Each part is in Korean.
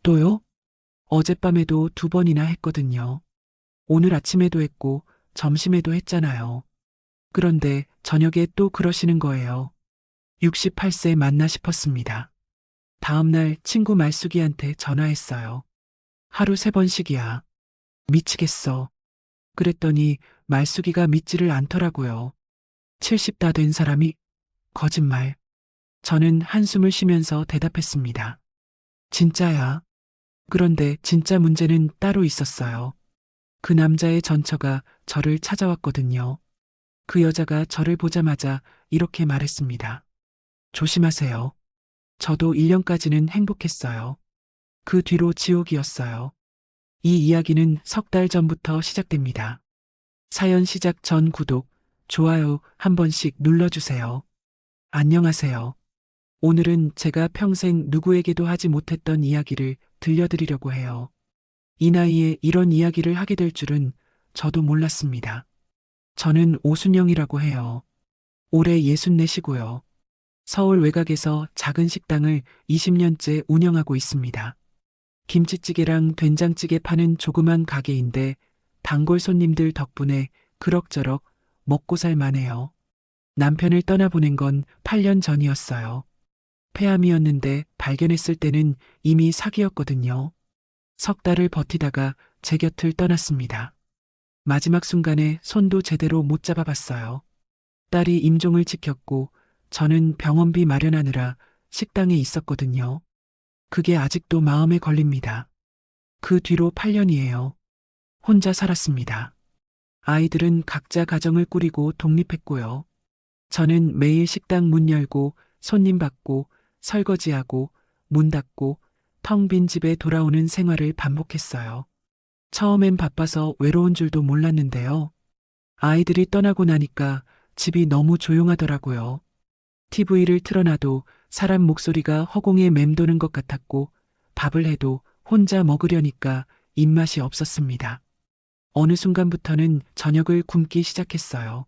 또요? 어젯밤에도 2번이나 했거든요. 오늘 아침에도 했고 점심에도 했잖아요. 그런데 저녁에 또 그러시는 거예요. 68세 맞나 싶었습니다. 다음날 친구 말숙이한테 전화했어요. 하루 3번씩이야. 미치겠어. 그랬더니 말숙이가 믿지를 않더라고요. 70 다 된 사람이 거짓말. 저는 한숨을 쉬면서 대답했습니다. 진짜야. 그런데 진짜 문제는 따로 있었어요. 그 남자의 전처가 저를 찾아왔거든요. 그 여자가 저를 보자마자 이렇게 말했습니다. 조심하세요. 저도 1년까지는 행복했어요. 그 뒤로 지옥이었어요. 이 이야기는 3달 전부터 시작됩니다. 사연 시작 전 구독, 좋아요 한 번씩 눌러주세요. 안녕하세요. 오늘은 제가 평생 누구에게도 하지 못했던 이야기를 들려드리려고 해요. 이 나이에 이런 이야기를 하게 될 줄은 저도 몰랐습니다. 저는 오순영이라고 해요. 올해 64시고요. 서울 외곽에서 작은 식당을 20년째 운영하고 있습니다. 김치찌개랑 된장찌개 파는 조그만 가게인데 단골 손님들 덕분에 그럭저럭 먹고 살 만해요. 남편을 떠나보낸 건 8년 전이었어요. 폐암이었는데 발견했을 때는 이미 사기였거든요. 3달을 버티다가 제 곁을 떠났습니다. 마지막 순간에 손도 제대로 못 잡아봤어요. 딸이 임종을 지켰고 저는 병원비 마련하느라 식당에 있었거든요. 그게 아직도 마음에 걸립니다. 그 뒤로 8년이에요. 혼자 살았습니다. 아이들은 각자 가정을 꾸리고 독립했고요. 저는 매일 식당 문 열고 손님 받고 설거지하고 문 닫고 텅 빈 집에 돌아오는 생활을 반복했어요. 처음엔 바빠서 외로운 줄도 몰랐는데요. 아이들이 떠나고 나니까 집이 너무 조용하더라고요. TV를 틀어놔도 사람 목소리가 허공에 맴도는 것 같았고 밥을 해도 혼자 먹으려니까 입맛이 없었습니다. 어느 순간부터는 저녁을 굶기 시작했어요.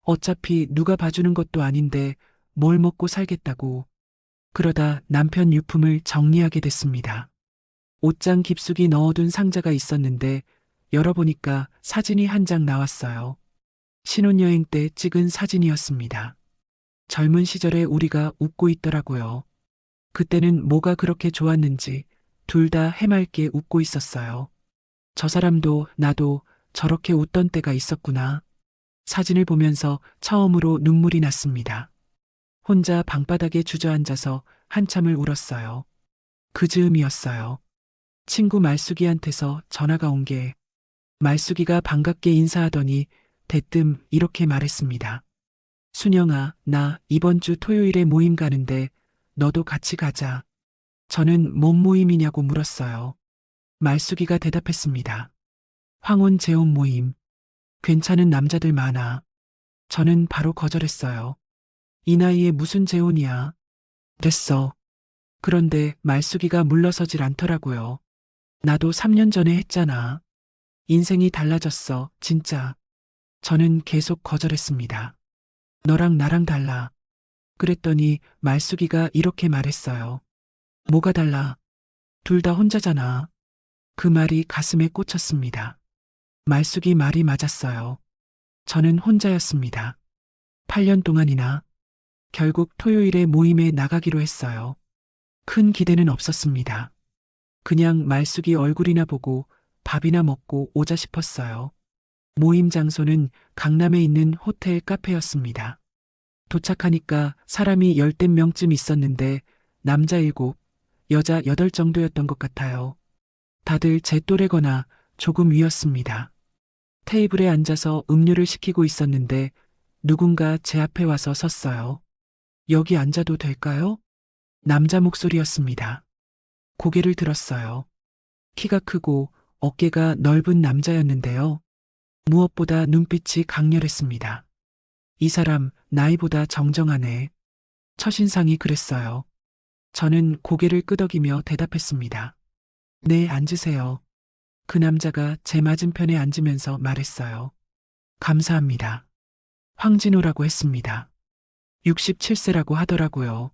어차피 누가 봐주는 것도 아닌데 뭘 먹고 살겠다고. 그러다 남편 유품을 정리하게 됐습니다. 옷장 깊숙이 넣어둔 상자가 있었는데 열어보니까 사진이 한 장 나왔어요. 신혼여행 때 찍은 사진이었습니다. 젊은 시절에 우리가 웃고 있더라고요. 그때는 뭐가 그렇게 좋았는지 둘 다 해맑게 웃고 있었어요. 저 사람도 나도 저렇게 웃던 때가 있었구나. 사진을 보면서 처음으로 눈물이 났습니다. 혼자 방바닥에 주저앉아서 한참을 울었어요. 그 즈음이었어요. 친구 말숙이한테서 전화가 온 게 말숙이가 반갑게 인사하더니 대뜸 이렇게 말했습니다. 순영아, 나 이번 주 토요일에 모임 가는데 너도 같이 가자. 저는 뭔 모임이냐고 물었어요. 말숙이가 대답했습니다. 황혼 재혼 모임. 괜찮은 남자들 많아. 저는 바로 거절했어요. 이 나이에 무슨 재혼이야. 됐어. 그런데 말숙이가 물러서질 않더라고요. 나도 3년 전에 했잖아. 인생이 달라졌어, 진짜. 저는 계속 거절했습니다. 너랑 나랑 달라. 그랬더니 말숙이가 이렇게 말했어요. 뭐가 달라? 둘 다 혼자잖아. 그 말이 가슴에 꽂혔습니다. 말숙이 말이 맞았어요. 저는 혼자였습니다. 8년 동안이나. 결국 토요일에 모임에 나가기로 했어요. 큰 기대는 없었습니다. 그냥 말숙이 얼굴이나 보고 밥이나 먹고 오자 싶었어요. 모임 장소는 강남에 있는 호텔 카페였습니다. 도착하니까 사람이 10명쯤 있었는데 남자 7, 여자 8 정도였던 것 같아요. 다들 제 또래거나 조금 위였습니다. 테이블에 앉아서 음료를 시키고 있었는데 누군가 제 앞에 와서 섰어요. 여기 앉아도 될까요? 남자 목소리였습니다. 고개를 들었어요. 키가 크고 어깨가 넓은 남자였는데요. 무엇보다 눈빛이 강렬했습니다. 이 사람 나이보다 정정하네. 첫인상이 그랬어요. 저는 고개를 끄덕이며 대답했습니다. 네, 앉으세요. 그 남자가 제 맞은편에 앉으면서 말했어요. 감사합니다. 황진호라고 했습니다. 67세라고 하더라고요.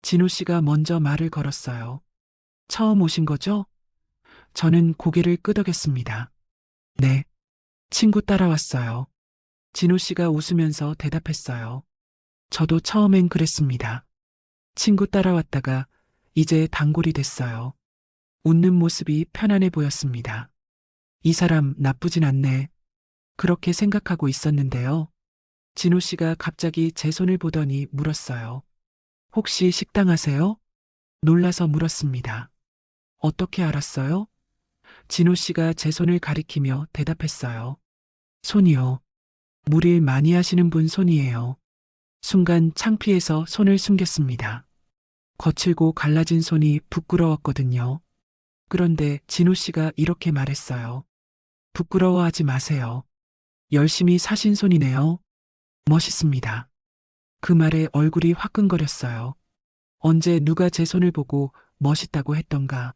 진호 씨가 먼저 말을 걸었어요. 처음 오신 거죠? 저는 고개를 끄덕였습니다. 네. 친구 따라왔어요. 진호 씨가 웃으면서 대답했어요. 저도 처음엔 그랬습니다. 친구 따라왔다가 이제 단골이 됐어요. 웃는 모습이 편안해 보였습니다. 이 사람 나쁘진 않네. 그렇게 생각하고 있었는데요. 진호 씨가 갑자기 제 손을 보더니 물었어요. 혹시 식당 하세요? 놀라서 물었습니다. 어떻게 알았어요? 진호 씨가 제 손을 가리키며 대답했어요. 손이요. 물일 많이 하시는 분 손이에요. 순간 창피해서 손을 숨겼습니다. 거칠고 갈라진 손이 부끄러웠거든요. 그런데 진호 씨가 이렇게 말했어요. 부끄러워하지 마세요. 열심히 사신 손이네요. 멋있습니다. 그 말에 얼굴이 화끈거렸어요. 언제 누가 제 손을 보고 멋있다고 했던가.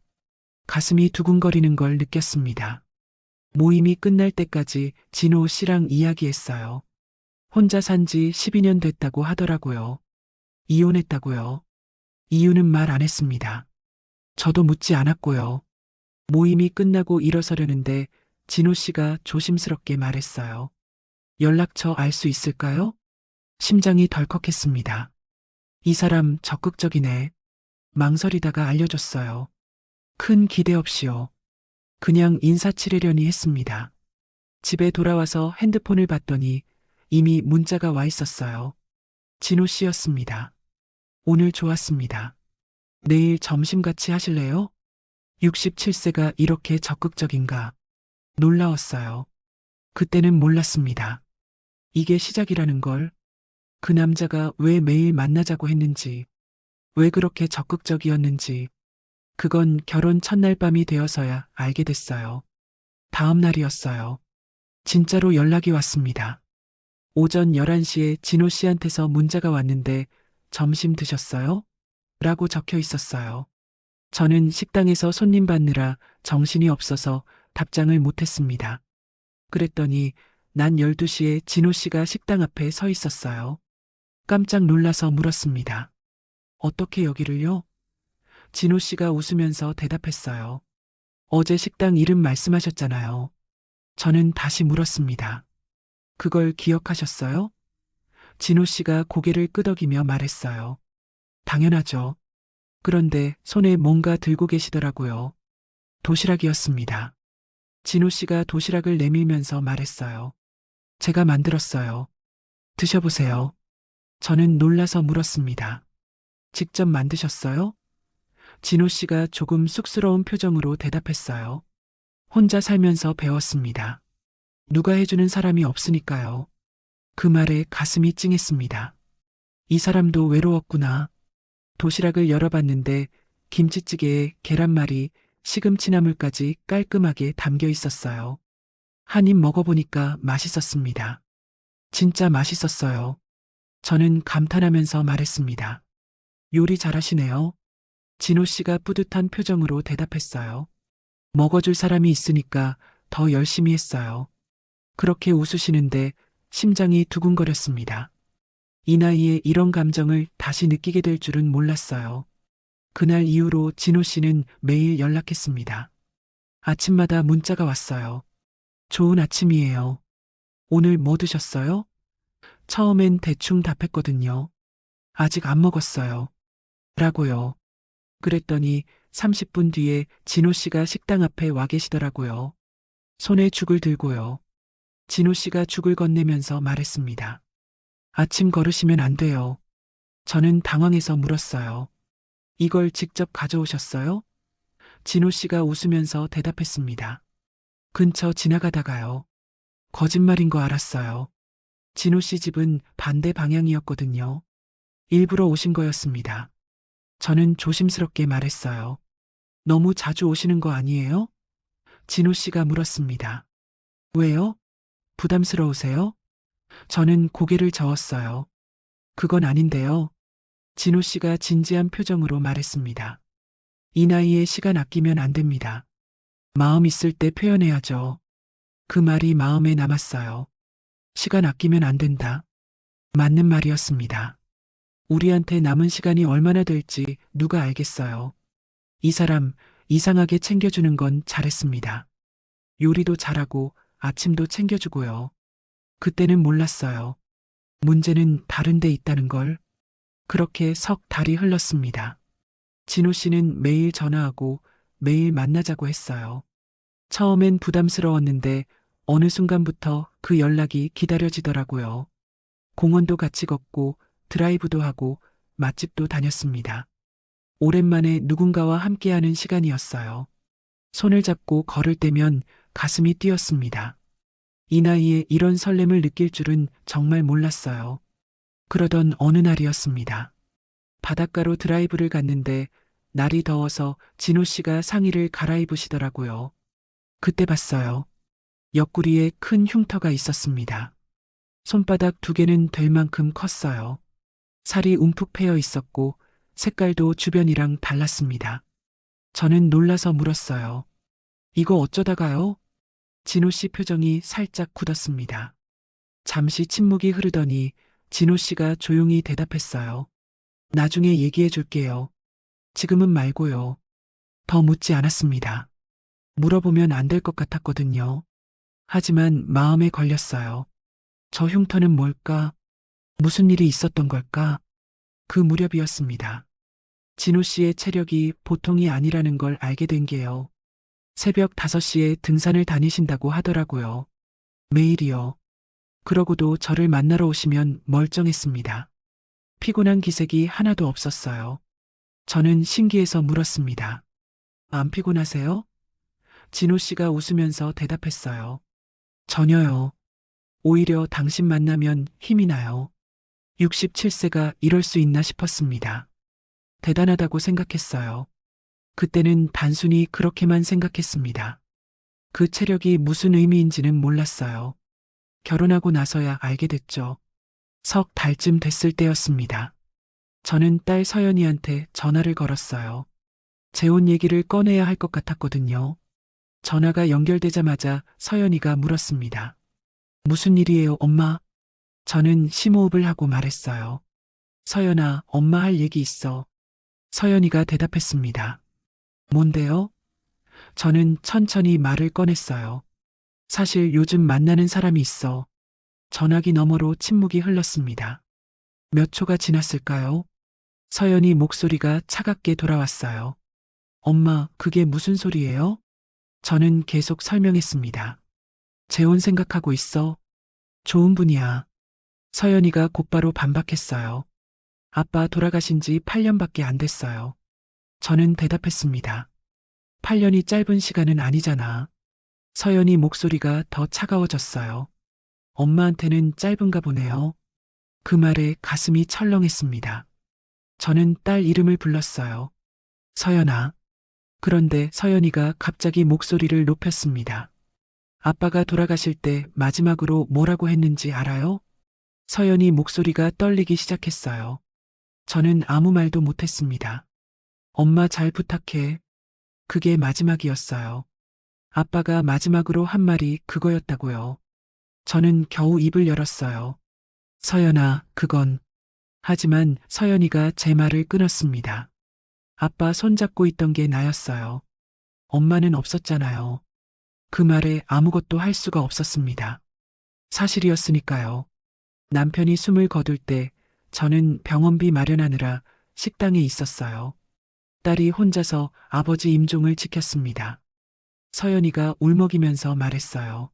가슴이 두근거리는 걸 느꼈습니다. 모임이 끝날 때까지 진호 씨랑 이야기했어요. 혼자 산 지 12년 됐다고 하더라고요. 이혼했다고요. 이유는 말 안 했습니다. 저도 묻지 않았고요. 모임이 끝나고 일어서려는데 진호 씨가 조심스럽게 말했어요. 연락처 알 수 있을까요? 심장이 덜컥했습니다. 이 사람 적극적이네. 망설이다가 알려줬어요. 큰 기대 없이요. 그냥 인사치레려니 했습니다. 집에 돌아와서 핸드폰을 봤더니 이미 문자가 와 있었어요. 진호 씨였습니다. 오늘 좋았습니다. 내일 점심 같이 하실래요? 67세가 이렇게 적극적인가? 놀라웠어요. 그때는 몰랐습니다. 이게 시작이라는 걸, 그 남자가 왜 매일 만나자고 했는지, 왜 그렇게 적극적이었는지, 그건 결혼 첫날 밤이 되어서야 알게 됐어요. 다음 날이었어요. 진짜로 연락이 왔습니다. 오전 11시에 진호 씨한테서 문자가 왔는데 점심 드셨어요? 라고 적혀 있었어요. 저는 식당에서 손님 받느라 정신이 없어서 답장을 못했습니다. 그랬더니 난 12시에 진호 씨가 식당 앞에 서 있었어요. 깜짝 놀라서 물었습니다. 어떻게 여기를요? 진호 씨가 웃으면서 대답했어요. 어제 식당 이름 말씀하셨잖아요. 저는 다시 물었습니다. 그걸 기억하셨어요? 진호 씨가 고개를 끄덕이며 말했어요. 당연하죠. 그런데 손에 뭔가 들고 계시더라고요. 도시락이었습니다. 진호 씨가 도시락을 내밀면서 말했어요. 제가 만들었어요. 드셔보세요. 저는 놀라서 물었습니다. 직접 만드셨어요? 진호 씨가 조금 쑥스러운 표정으로 대답했어요. 혼자 살면서 배웠습니다. 누가 해주는 사람이 없으니까요. 그 말에 가슴이 찡했습니다. 이 사람도 외로웠구나. 도시락을 열어봤는데 김치찌개에 계란말이, 시금치나물까지 깔끔하게 담겨 있었어요. 한 입 먹어보니까 맛있었습니다. 진짜 맛있었어요. 저는 감탄하면서 말했습니다. 요리 잘하시네요. 진호 씨가 뿌듯한 표정으로 대답했어요. 먹어줄 사람이 있으니까 더 열심히 했어요. 그렇게 웃으시는데 심장이 두근거렸습니다. 이 나이에 이런 감정을 다시 느끼게 될 줄은 몰랐어요. 그날 이후로 진호 씨는 매일 연락했습니다. 아침마다 문자가 왔어요. 좋은 아침이에요. 오늘 뭐 드셨어요? 처음엔 대충 답했거든요. 아직 안 먹었어요. 라고요. 그랬더니 30분 뒤에 진호 씨가 식당 앞에 와 계시더라고요. 손에 죽을 들고요. 진호 씨가 죽을 건네면서 말했습니다. 아침 걸으시면 안 돼요. 저는 당황해서 물었어요. 이걸 직접 가져오셨어요? 진호 씨가 웃으면서 대답했습니다. 근처 지나가다가요. 거짓말인 거 알았어요. 진호 씨 집은 반대 방향이었거든요. 일부러 오신 거였습니다. 저는 조심스럽게 말했어요. 너무 자주 오시는 거 아니에요? 진호 씨가 물었습니다. 왜요? 부담스러우세요? 저는 고개를 저었어요. 그건 아닌데요. 진호 씨가 진지한 표정으로 말했습니다. 이 나이에 시간 아끼면 안 됩니다. 마음 있을 때 표현해야죠. 그 말이 마음에 남았어요. 시간 아끼면 안 된다. 맞는 말이었습니다. 우리한테 남은 시간이 얼마나 될지 누가 알겠어요. 이 사람 이상하게 챙겨주는 건 잘했습니다. 요리도 잘하고 아침도 챙겨주고요. 그때는 몰랐어요. 문제는 다른 데 있다는 걸. 그렇게 석 달이 흘렀습니다. 진호 씨는 매일 전화하고 매일 만나자고 했어요. 처음엔 부담스러웠는데 어느 순간부터 그 연락이 기다려지더라고요. 공원도 같이 걷고 드라이브도 하고 맛집도 다녔습니다. 오랜만에 누군가와 함께하는 시간이었어요. 손을 잡고 걸을 때면 가슴이 뛰었습니다. 이 나이에 이런 설렘을 느낄 줄은 정말 몰랐어요. 그러던 어느 날이었습니다. 바닷가로 드라이브를 갔는데 날이 더워서 진호 씨가 상의를 갈아입으시더라고요. 그때 봤어요. 옆구리에 큰 흉터가 있었습니다. 손바닥 2개는 될 만큼 컸어요. 살이 움푹 패여 있었고 색깔도 주변이랑 달랐습니다. 저는 놀라서 물었어요. 이거 어쩌다가요? 진호 씨 표정이 살짝 굳었습니다. 잠시 침묵이 흐르더니 진호 씨가 조용히 대답했어요. 나중에 얘기해 줄게요. 지금은 말고요. 더 묻지 않았습니다. 물어보면 안 될 것 같았거든요. 하지만 마음에 걸렸어요. 저 흉터는 뭘까? 무슨 일이 있었던 걸까? 그 무렵이었습니다. 진호 씨의 체력이 보통이 아니라는 걸 알게 된 게요. 새벽 5시에 등산을 다니신다고 하더라고요. 매일이요. 그러고도 저를 만나러 오시면 멀쩡했습니다. 피곤한 기색이 하나도 없었어요. 저는 신기해서 물었습니다. 안 피곤하세요? 진호 씨가 웃으면서 대답했어요. 전혀요. 오히려 당신 만나면 힘이 나요. 67세가 이럴 수 있나 싶었습니다. 대단하다고 생각했어요. 그때는 단순히 그렇게만 생각했습니다. 그 체력이 무슨 의미인지는 몰랐어요. 결혼하고 나서야 알게 됐죠. 석 달쯤 됐을 때였습니다. 저는 딸 서연이한테 전화를 걸었어요. 재혼 얘기를 꺼내야 할 것 같았거든요. 전화가 연결되자마자 서연이가 물었습니다. 무슨 일이에요, 엄마? 저는 심호흡을 하고 말했어요. 서연아, 엄마 할 얘기 있어. 서연이가 대답했습니다. 뭔데요? 저는 천천히 말을 꺼냈어요. 사실 요즘 만나는 사람이 있어. 전화기 너머로 침묵이 흘렀습니다. 몇 초가 지났을까요? 서연이 목소리가 차갑게 돌아왔어요. 엄마, 그게 무슨 소리예요? 저는 계속 설명했습니다. 재혼 생각하고 있어. 좋은 분이야. 서연이가 곧바로 반박했어요. 아빠 돌아가신 지 8년밖에 안 됐어요. 저는 대답했습니다. 8년이 짧은 시간은 아니잖아. 서연이 목소리가 더 차가워졌어요. 엄마한테는 짧은가 보네요. 그 말에 가슴이 철렁했습니다. 저는 딸 이름을 불렀어요. 서연아. 그런데 서연이가 갑자기 목소리를 높였습니다. 아빠가 돌아가실 때 마지막으로 뭐라고 했는지 알아요? 서연이 목소리가 떨리기 시작했어요. 저는 아무 말도 못했습니다. 엄마 잘 부탁해. 그게 마지막이었어요. 아빠가 마지막으로 한 말이 그거였다고요. 저는 겨우 입을 열었어요. 서연아, 그건. 하지만 서연이가 제 말을 끊었습니다. 아빠 손잡고 있던 게 나였어요. 엄마는 없었잖아요. 그 말에 아무것도 할 수가 없었습니다. 사실이었으니까요. 남편이 숨을 거둘 때 저는 병원비 마련하느라 식당에 있었어요. 딸이 혼자서 아버지 임종을 지켰습니다. 서연이가 울먹이면서 말했어요.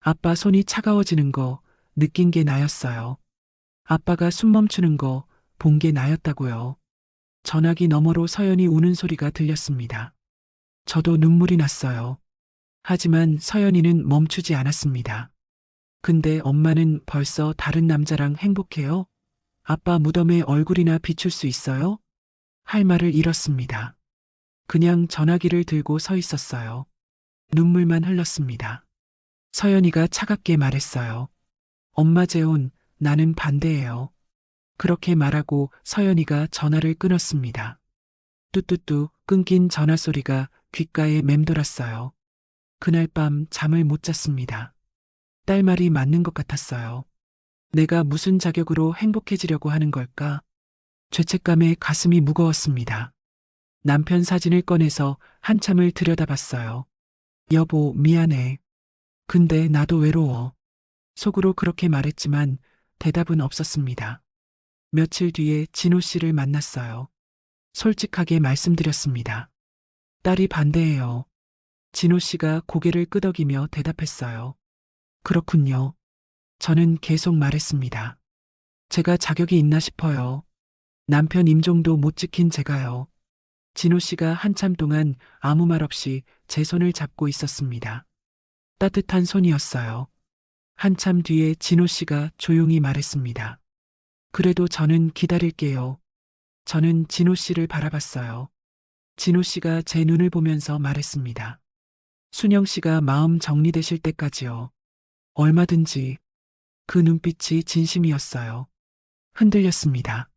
아빠 손이 차가워지는 거 느낀 게 나였어요. 아빠가 숨 멈추는 거 본 게 나였다고요. 전화기 너머로 서연이 우는 소리가 들렸습니다. 저도 눈물이 났어요. 하지만 서연이는 멈추지 않았습니다. 근데 엄마는 벌써 다른 남자랑 행복해요? 아빠 무덤에 얼굴이나 비출 수 있어요? 할 말을 잃었습니다. 그냥 전화기를 들고 서 있었어요. 눈물만 흘렀습니다. 서연이가 차갑게 말했어요. 엄마 재혼, 나는 반대예요. 그렇게 말하고 서연이가 전화를 끊었습니다. 뚜뚜뚜 끊긴 전화 소리가 귓가에 맴돌았어요. 그날 밤 잠을 못 잤습니다. 딸 말이 맞는 것 같았어요. 내가 무슨 자격으로 행복해지려고 하는 걸까? 죄책감에 가슴이 무거웠습니다. 남편 사진을 꺼내서 한참을 들여다봤어요. 여보, 미안해. 근데 나도 외로워. 속으로 그렇게 말했지만 대답은 없었습니다. 며칠 뒤에 진호 씨를 만났어요. 솔직하게 말씀드렸습니다. 딸이 반대해요. 진호 씨가 고개를 끄덕이며 대답했어요. 그렇군요. 저는 계속 말했습니다. 제가 자격이 있나 싶어요. 남편 임종도 못 지킨 제가요. 진호 씨가 한참 동안 아무 말 없이 제 손을 잡고 있었습니다. 따뜻한 손이었어요. 한참 뒤에 진호 씨가 조용히 말했습니다. 그래도 저는 기다릴게요. 저는 진호 씨를 바라봤어요. 진호 씨가 제 눈을 보면서 말했습니다. 순영 씨가 마음 정리되실 때까지요. 얼마든지. 그 눈빛이 진심이었어요. 흔들렸습니다.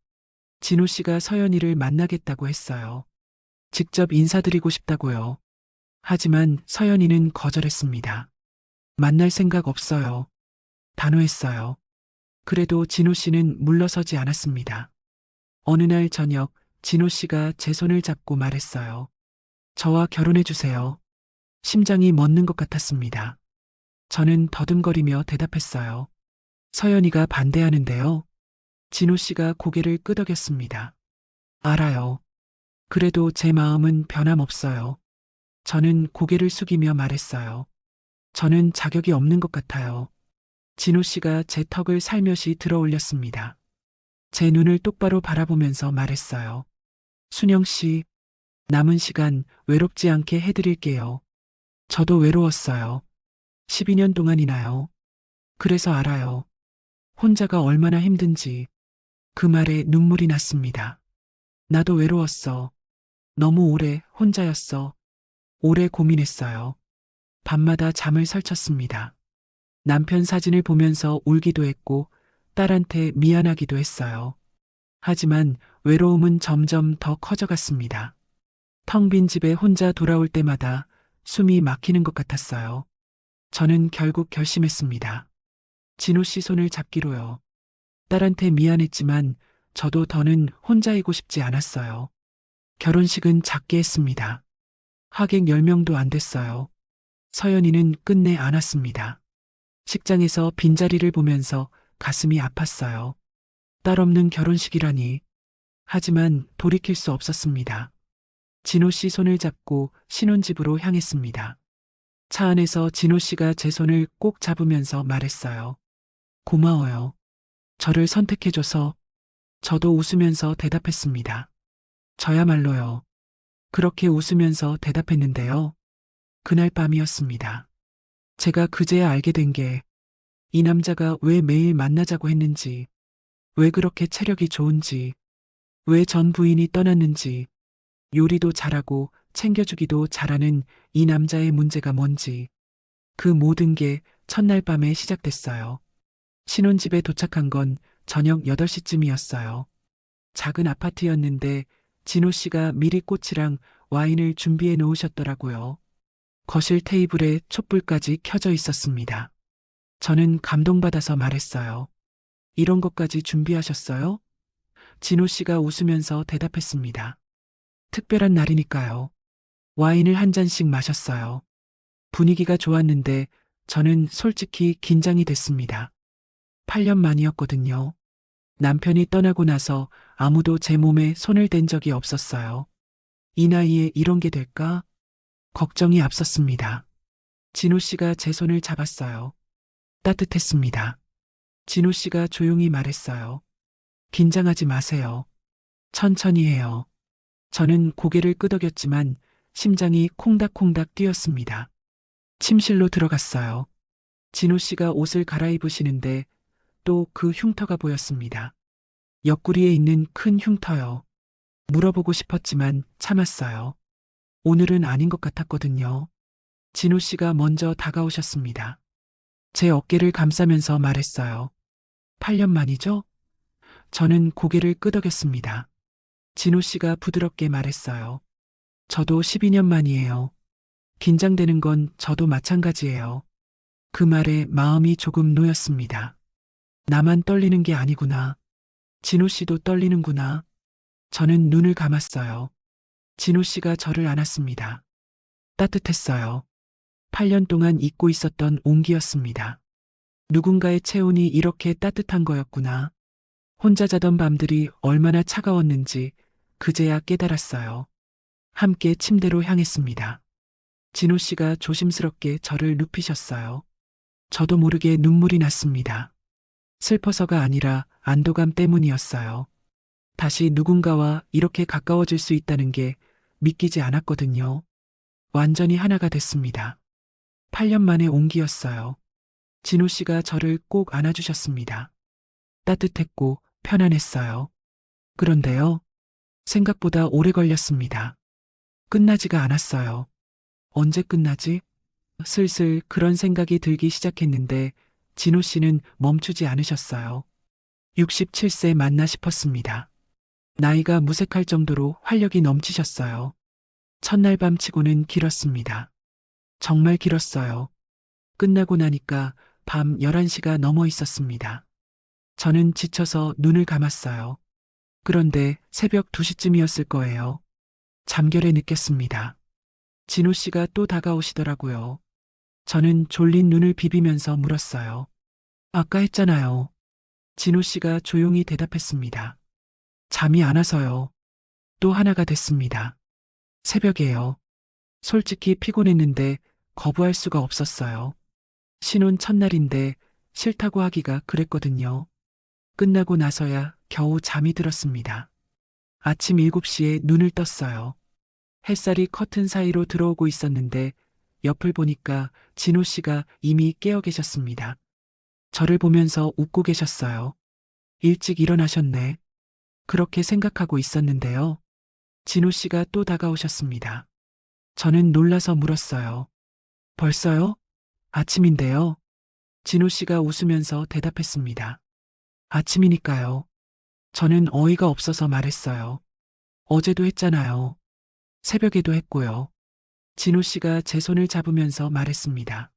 진호 씨가 서연이를 만나겠다고 했어요. 직접 인사드리고 싶다고요. 하지만 서연이는 거절했습니다. 만날 생각 없어요. 단호했어요. 그래도 진호 씨는 물러서지 않았습니다. 어느 날 저녁 진호 씨가 제 손을 잡고 말했어요. 저와 결혼해 주세요. 심장이 멎는 것 같았습니다. 저는 더듬거리며 대답했어요. 서연이가 반대하는데요. 진호 씨가 고개를 끄덕였습니다. 알아요. 그래도 제 마음은 변함없어요. 저는 고개를 숙이며 말했어요. 저는 자격이 없는 것 같아요. 진호 씨가 제 턱을 살며시 들어 올렸습니다. 제 눈을 똑바로 바라보면서 말했어요. 순영 씨, 남은 시간 외롭지 않게 해드릴게요. 저도 외로웠어요. 12년 동안이나요. 그래서 알아요. 혼자가 얼마나 힘든지. 그 말에 눈물이 났습니다. 나도 외로웠어. 너무 오래 혼자였어. 오래 고민했어요. 밤마다 잠을 설쳤습니다. 남편 사진을 보면서 울기도 했고 딸한테 미안하기도 했어요. 하지만 외로움은 점점 더 커져갔습니다. 텅 빈 집에 혼자 돌아올 때마다 숨이 막히는 것 같았어요. 저는 결국 결심했습니다. 진호 씨 손을 잡기로요. 딸한테 미안했지만 저도 더는 혼자이고 싶지 않았어요. 결혼식은 작게 했습니다. 하객 10명도 안 됐어요. 서연이는 끝내 안 왔습니다. 식장에서 빈자리를 보면서 가슴이 아팠어요. 딸 없는 결혼식이라니. 하지만 돌이킬 수 없었습니다. 진호 씨 손을 잡고 신혼집으로 향했습니다. 차 안에서 진호 씨가 제 손을 꼭 잡으면서 말했어요. 고마워요. 저를 선택해줘서. 저도 웃으면서 대답했습니다. 저야말로요. 그렇게 웃으면서 대답했는데요. 그날 밤이었습니다. 제가 그제야 알게 된 게 이 남자가 왜 매일 만나자고 했는지, 왜 그렇게 체력이 좋은지, 왜 전 부인이 떠났는지, 요리도 잘하고 챙겨주기도 잘하는 이 남자의 문제가 뭔지, 그 모든 게 첫날 밤에 시작됐어요. 신혼집에 도착한 건 저녁 8시쯤이었어요. 작은 아파트였는데 진호 씨가 미리 꽃이랑 와인을 준비해 놓으셨더라고요. 거실 테이블에 촛불까지 켜져 있었습니다. 저는 감동받아서 말했어요. 이런 것까지 준비하셨어요? 진호 씨가 웃으면서 대답했습니다. 특별한 날이니까요. 와인을 한 잔씩 마셨어요. 분위기가 좋았는데 저는 솔직히 긴장이 됐습니다. 8년 만이었거든요. 남편이 떠나고 나서 아무도 제 몸에 손을 댄 적이 없었어요. 이 나이에 이런 게 될까? 걱정이 앞섰습니다. 진호 씨가 제 손을 잡았어요. 따뜻했습니다. 진호 씨가 조용히 말했어요. 긴장하지 마세요. 천천히 해요. 저는 고개를 끄덕였지만 심장이 콩닥콩닥 뛰었습니다. 침실로 들어갔어요. 진호 씨가 옷을 갈아입으시는데 또 그 흉터가 보였습니다. 옆구리에 있는 큰 흉터요. 물어보고 싶었지만 참았어요. 오늘은 아닌 것 같았거든요. 진호 씨가 먼저 다가오셨습니다. 제 어깨를 감싸면서 말했어요. 8년 만이죠? 저는 고개를 끄덕였습니다. 진호 씨가 부드럽게 말했어요. 저도 12년 만이에요. 긴장되는 건 저도 마찬가지예요. 그 말에 마음이 조금 놓였습니다. 나만 떨리는 게 아니구나. 진호 씨도 떨리는구나. 저는 눈을 감았어요. 진호 씨가 저를 안았습니다. 따뜻했어요. 8년 동안 잊고 있었던 온기였습니다. 누군가의 체온이 이렇게 따뜻한 거였구나. 혼자 자던 밤들이 얼마나 차가웠는지 그제야 깨달았어요. 함께 침대로 향했습니다. 진호 씨가 조심스럽게 저를 눕히셨어요. 저도 모르게 눈물이 났습니다. 슬퍼서가 아니라 안도감 때문이었어요. 다시 누군가와 이렇게 가까워질 수 있다는 게 믿기지 않았거든요. 완전히 하나가 됐습니다. 8년 만의 온기였어요. 진호 씨가 저를 꼭 안아주셨습니다. 따뜻했고 편안했어요. 그런데요, 생각보다 오래 걸렸습니다. 끝나지가 않았어요. 언제 끝나지? 슬슬 그런 생각이 들기 시작했는데 진호 씨는 멈추지 않으셨어요. 67세 맞나 싶었습니다. 나이가 무색할 정도로 활력이 넘치셨어요. 첫날 밤 치고는 길었습니다. 정말 길었어요. 끝나고 나니까 밤 11시가 넘어 있었습니다. 저는 지쳐서 눈을 감았어요. 그런데 새벽 2시쯤이었을 거예요. 잠결에 느꼈습니다. 진호 씨가 또 다가오시더라고요. 저는 졸린 눈을 비비면서 물었어요. 아까 했잖아요. 진호 씨가 조용히 대답했습니다. 잠이 안 와서요. 또 하나가 됐습니다. 새벽에요. 솔직히 피곤했는데 거부할 수가 없었어요. 신혼 첫날인데 싫다고 하기가 그랬거든요. 끝나고 나서야 겨우 잠이 들었습니다. 아침 7시에 눈을 떴어요. 햇살이 커튼 사이로 들어오고 있었는데 옆을 보니까 진호 씨가 이미 깨어 계셨습니다. 저를 보면서 웃고 계셨어요. 일찍 일어나셨네. 그렇게 생각하고 있었는데요. 진호 씨가 또 다가오셨습니다. 저는 놀라서 물었어요. 벌써요? 아침인데요. 진호 씨가 웃으면서 대답했습니다. 아침이니까요. 저는 어이가 없어서 말했어요. 어제도 했잖아요. 새벽에도 했고요. 진호 씨가 제 손을 잡으면서 말했습니다.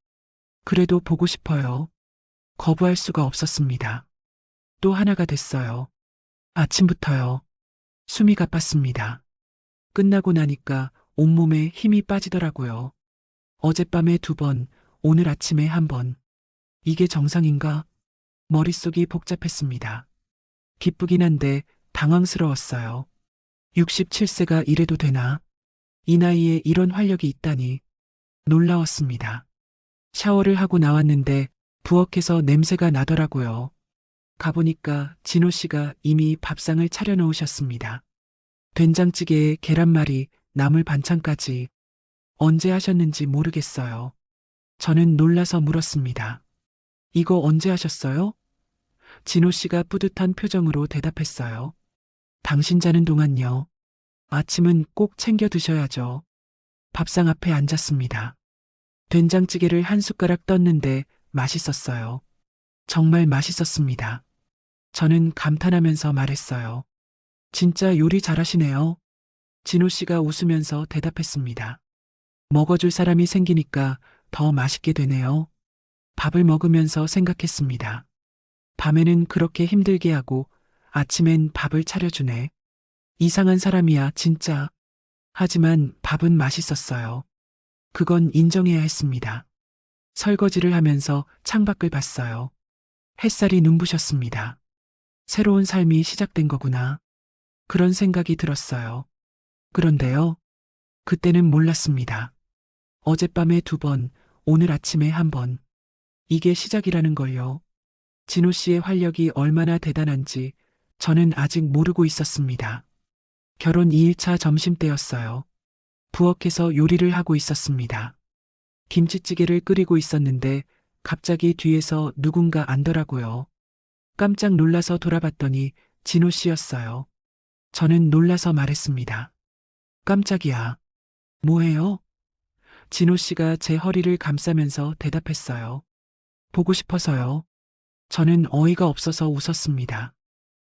그래도 보고 싶어요. 거부할 수가 없었습니다. 또 하나가 됐어요. 아침부터요. 숨이 가빴습니다. 끝나고 나니까 온몸에 힘이 빠지더라고요. 어젯밤에 2번, 오늘 아침에 1번. 이게 정상인가? 머릿속이 복잡했습니다. 기쁘긴 한데 당황스러웠어요. 67세가 이래도 되나? 이 나이에 이런 활력이 있다니. 놀라웠습니다. 샤워를 하고 나왔는데 부엌에서 냄새가 나더라고요. 가보니까 진호 씨가 이미 밥상을 차려놓으셨습니다. 된장찌개에 계란말이, 나물 반찬까지. 언제 하셨는지 모르겠어요. 저는 놀라서 물었습니다. 이거 언제 하셨어요? 진호 씨가 뿌듯한 표정으로 대답했어요. 당신 자는 동안요. 아침은 꼭 챙겨 드셔야죠. 밥상 앞에 앉았습니다. 된장찌개를 한 숟가락 떴는데 맛있었어요. 정말 맛있었습니다. 저는 감탄하면서 말했어요. 진짜 요리 잘하시네요. 진호 씨가 웃으면서 대답했습니다. 먹어줄 사람이 생기니까 더 맛있게 되네요. 밥을 먹으면서 생각했습니다. 밤에는 그렇게 힘들게 하고 아침엔 밥을 차려주네. 이상한 사람이야, 진짜. 하지만 밥은 맛있었어요. 그건 인정해야 했습니다. 설거지를 하면서 창밖을 봤어요. 햇살이 눈부셨습니다. 새로운 삶이 시작된 거구나. 그런 생각이 들었어요. 그런데요, 그때는 몰랐습니다. 어젯밤에 2번, 오늘 아침에 1번. 이게 시작이라는 걸요. 진호 씨의 활력이 얼마나 대단한지 저는 아직 모르고 있었습니다. 결혼 2일차 점심때였어요. 부엌에서 요리를 하고 있었습니다. 김치찌개를 끓이고 있었는데 갑자기 뒤에서 누군가 안더라고요. 깜짝 놀라서 돌아봤더니 진호 씨였어요. 저는 놀라서 말했습니다. 깜짝이야. 뭐해요? 진호 씨가 제 허리를 감싸면서 대답했어요. 보고 싶어서요. 저는 어이가 없어서 웃었습니다.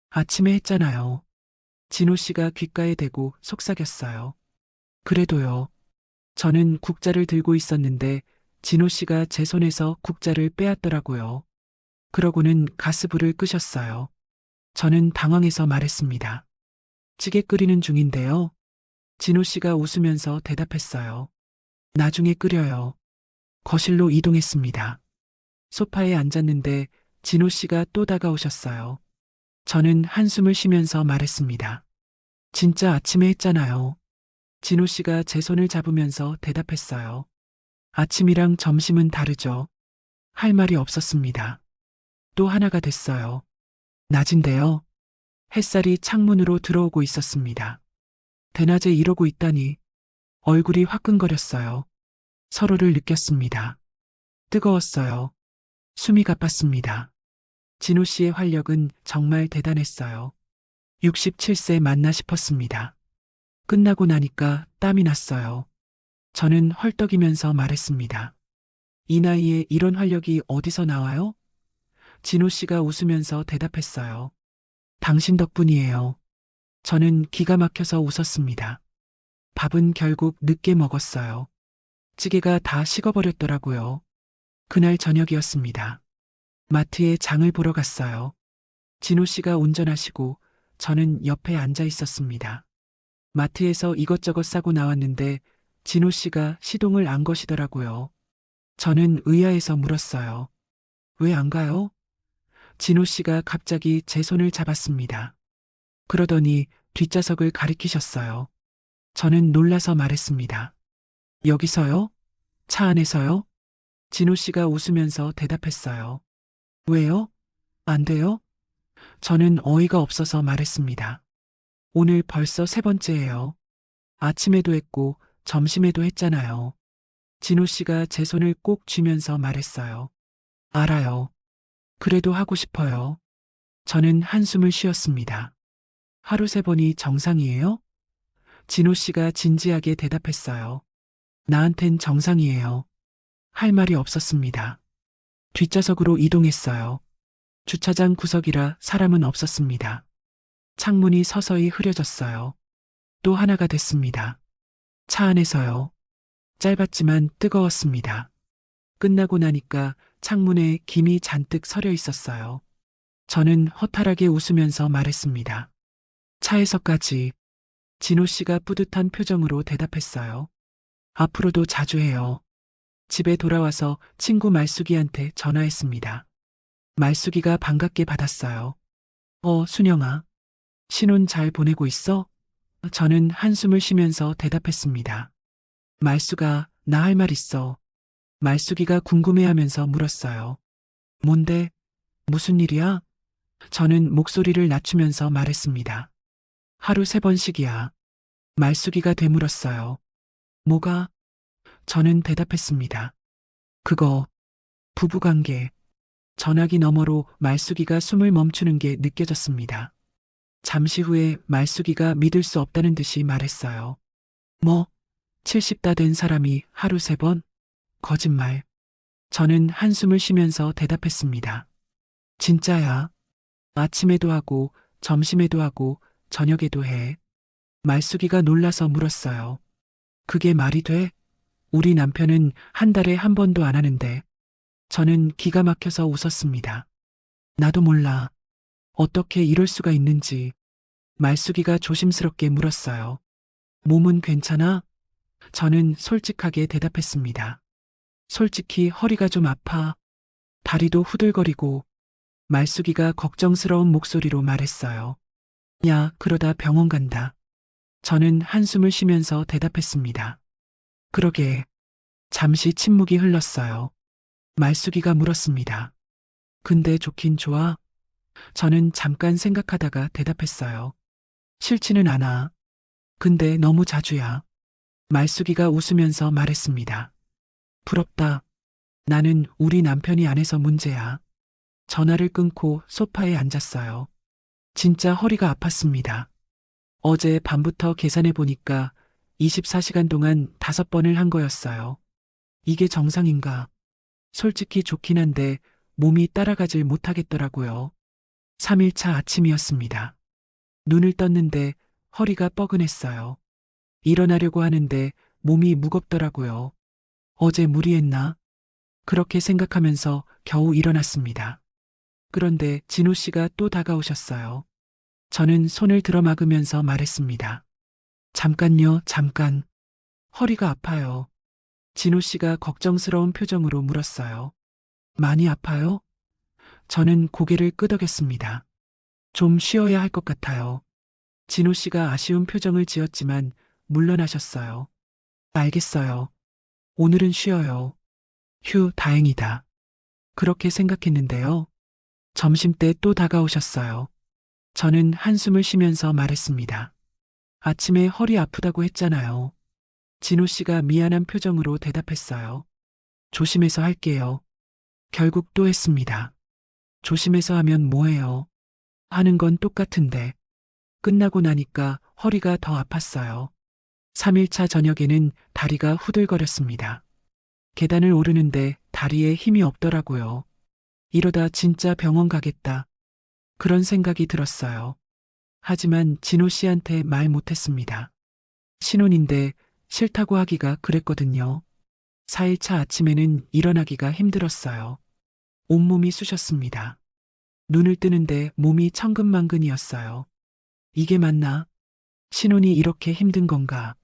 아침에 했잖아요. 진호 씨가 귓가에 대고 속삭였어요. 그래도요. 저는 국자를 들고 있었는데 진호 씨가 제 손에서 국자를 빼앗더라고요. 그러고는 가스불을 끄셨어요. 저는 당황해서 말했습니다. 찌개 끓이는 중인데요. 진호 씨가 웃으면서 대답했어요. 나중에 끓여요. 거실로 이동했습니다. 소파에 앉았는데 진호 씨가 또 다가오셨어요. 저는 한숨을 쉬면서 말했습니다. 진짜 아침에 했잖아요. 진호 씨가 제 손을 잡으면서 대답했어요. 아침이랑 점심은 다르죠. 할 말이 없었습니다. 또 하나가 됐어요. 낮인데요. 햇살이 창문으로 들어오고 있었습니다. 대낮에 이러고 있다니. 얼굴이 화끈거렸어요. 서로를 느꼈습니다. 뜨거웠어요. 숨이 가빴습니다. 진호 씨의 활력은 정말 대단했어요. 67세 맞나 싶었습니다. 끝나고 나니까 땀이 났어요. 저는 헐떡이면서 말했습니다. 이 나이에 이런 활력이 어디서 나와요? 진호 씨가 웃으면서 대답했어요. 당신 덕분이에요. 저는 기가 막혀서 웃었습니다. 밥은 결국 늦게 먹었어요. 찌개가 다 식어버렸더라고요. 그날 저녁이었습니다. 마트에 장을 보러 갔어요. 진호 씨가 운전하시고 저는 옆에 앉아 있었습니다. 마트에서 이것저것 사고 나왔는데 진호 씨가 시동을 안 거시더라고요. 저는 의아해서 물었어요. 왜 안 가요? 진호 씨가 갑자기 제 손을 잡았습니다. 그러더니 뒷좌석을 가리키셨어요. 저는 놀라서 말했습니다. 여기서요? 차 안에서요? 진호 씨가 웃으면서 대답했어요. 왜요? 안 돼요? 저는 어이가 없어서 말했습니다. 오늘 벌써 세 번째예요. 아침에도 했고 점심에도 했잖아요. 진호 씨가 제 손을 꼭 쥐면서 말했어요. 알아요. 그래도 하고 싶어요. 저는 한숨을 쉬었습니다. 하루 세 번이 정상이에요? 진호 씨가 진지하게 대답했어요. 나한텐 정상이에요. 할 말이 없었습니다. 뒷좌석으로 이동했어요. 주차장 구석이라 사람은 없었습니다. 창문이 서서히 흐려졌어요. 또 하나가 됐습니다. 차 안에서요. 짧았지만 뜨거웠습니다. 끝나고 나니까 창문에 김이 잔뜩 서려 있었어요. 저는 허탈하게 웃으면서 말했습니다. 차에서까지. 진호 씨가 뿌듯한 표정으로 대답했어요. 앞으로도 자주 해요. 집에 돌아와서 친구 말숙이한테 전화했습니다. 말숙이가 반갑게 받았어요. 순영아. 신혼 잘 보내고 있어? 저는 한숨을 쉬면서 대답했습니다. 말숙아, 나 할 말 있어. 말숙이가 궁금해하면서 물었어요. 뭔데? 무슨 일이야? 저는 목소리를 낮추면서 말했습니다. 하루 세 번씩이야. 말숙이가 되물었어요. 뭐가? 저는 대답했습니다. 그거, 부부관계. 전화기 너머로 말숙이가 숨을 멈추는 게 느껴졌습니다. 잠시 후에 말숙이가 믿을 수 없다는 듯이 말했어요. 뭐, 70다 된 사람이 하루 세 번? 거짓말. 저는 한숨을 쉬면서 대답했습니다. 진짜야. 아침에도 하고, 점심에도 하고, 저녁에도 해. 말숙이가 놀라서 물었어요. 그게 말이 돼? 우리 남편은 한 달에 한 번도 안 하는데. 저는 기가 막혀서 웃었습니다. 나도 몰라. 어떻게 이럴 수가 있는지. 말숙이가 조심스럽게 물었어요. 몸은 괜찮아? 저는 솔직하게 대답했습니다. 솔직히 허리가 좀 아파. 다리도 후들거리고. 말숙이가 걱정스러운 목소리로 말했어요. 야, 그러다 병원 간다. 저는 한숨을 쉬면서 대답했습니다. 그러게. 잠시 침묵이 흘렀어요. 말숙이가 물었습니다. 근데 좋긴 좋아? 저는 잠깐 생각하다가 대답했어요. 싫지는 않아. 근데 너무 자주야. 말숙이가 웃으면서 말했습니다. 부럽다. 나는 우리 남편이 안 해서 문제야. 전화를 끊고 소파에 앉았어요. 진짜 허리가 아팠습니다. 어제 밤부터 계산해 보니까 24시간 동안 5번을 한 거였어요. 이게 정상인가? 솔직히 좋긴 한데 몸이 따라가질 못하겠더라고요. 3일차 아침이었습니다. 눈을 떴는데 허리가 뻐근했어요. 일어나려고 하는데 몸이 무겁더라고요. 어제 무리했나? 그렇게 생각하면서 겨우 일어났습니다. 그런데 진호 씨가 또 다가오셨어요. 저는 손을 들어막으면서 말했습니다. 잠깐요, 잠깐. 허리가 아파요. 진호 씨가 걱정스러운 표정으로 물었어요. 많이 아파요? 저는 고개를 끄덕였습니다. 좀 쉬어야 할 것 같아요. 진호 씨가 아쉬운 표정을 지었지만 물러나셨어요. 알겠어요. 오늘은 쉬어요. 휴, 다행이다. 그렇게 생각했는데요. 점심때 또 다가오셨어요. 저는 한숨을 쉬면서 말했습니다. 아침에 허리 아프다고 했잖아요. 진호 씨가 미안한 표정으로 대답했어요. 조심해서 할게요. 결국 또 했습니다. 조심해서 하면 뭐해요? 하는 건 똑같은데. 끝나고 나니까 허리가 더 아팠어요. 3일차 저녁에는 다리가 후들거렸습니다. 계단을 오르는데 다리에 힘이 없더라고요. 이러다 진짜 병원 가겠다. 그런 생각이 들었어요. 하지만 진호 씨한테 말 못했습니다. 신혼인데 싫다고 하기가 그랬거든요. 4일차 아침에는 일어나기가 힘들었어요. 온몸이 쑤셨습니다. 눈을 뜨는데 몸이 천근만근이었어요. 이게 맞나? 신혼이 이렇게 힘든 건가?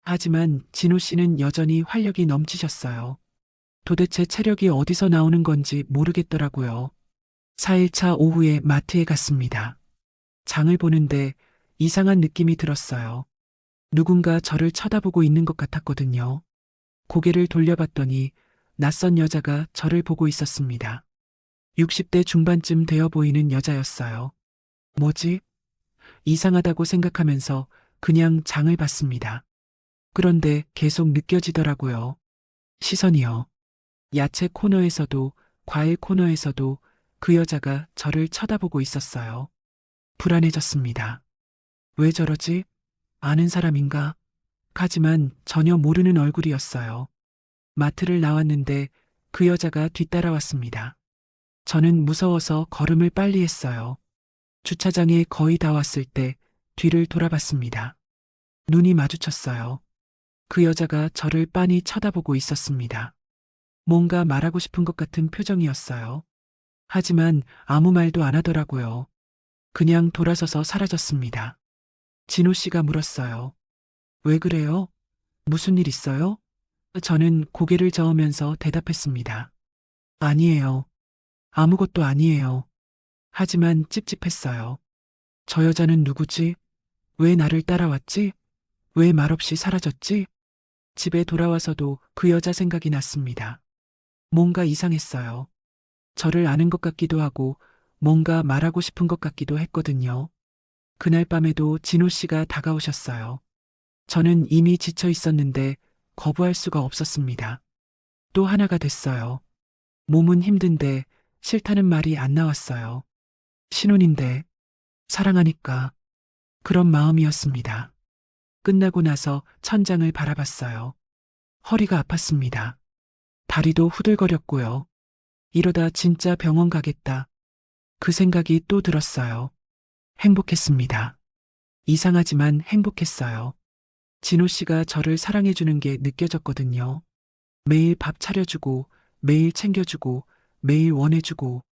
하지만 진호 씨는 여전히 활력이 넘치셨어요. 도대체 체력이 어디서 나오는 건지 모르겠더라고요. 4일차 오후에 마트에 갔습니다. 장을 보는데 이상한 느낌이 들었어요. 누군가 저를 쳐다보고 있는 것 같았거든요. 고개를 돌려봤더니 낯선 여자가 저를 보고 있었습니다. 60대 중반쯤 되어 보이는 여자였어요. 뭐지? 이상하다고 생각하면서 그냥 장을 봤습니다. 그런데 계속 느껴지더라고요. 시선이요. 야채 코너에서도 과일 코너에서도 그 여자가 저를 쳐다보고 있었어요. 불안해졌습니다. 왜 저러지? 아는 사람인가? 하지만 전혀 모르는 얼굴이었어요. 마트를 나왔는데 그 여자가 뒤따라왔습니다. 저는 무서워서 걸음을 빨리 했어요. 주차장에 거의 다 왔을 때 뒤를 돌아봤습니다. 눈이 마주쳤어요. 그 여자가 저를 빤히 쳐다보고 있었습니다. 뭔가 말하고 싶은 것 같은 표정이었어요. 하지만 아무 말도 안 하더라고요. 그냥 돌아서서 사라졌습니다. 진호 씨가 물었어요. 왜 그래요? 무슨 일 있어요? 저는 고개를 저으면서 대답했습니다. 아니에요. 아무것도 아니에요. 하지만 찝찝했어요. 저 여자는 누구지? 왜 나를 따라왔지? 왜 말없이 사라졌지? 집에 돌아와서도 그 여자 생각이 났습니다. 뭔가 이상했어요. 저를 아는 것 같기도 하고 뭔가 말하고 싶은 것 같기도 했거든요. 그날 밤에도 진호 씨가 다가오셨어요. 저는 이미 지쳐 있었는데 거부할 수가 없었습니다. 또 하나가 됐어요. 몸은 힘든데 싫다는 말이 안 나왔어요. 신혼인데 사랑하니까 그런 마음이었습니다. 끝나고 나서 천장을 바라봤어요. 허리가 아팠습니다. 다리도 후들거렸고요. 이러다 진짜 병원 가겠다. 그 생각이 또 들었어요. 행복했습니다. 이상하지만 행복했어요. 진호 씨가 저를 사랑해주는 게 느껴졌거든요. 매일 밥 차려주고, 매일 챙겨주고, 매일 원해주고,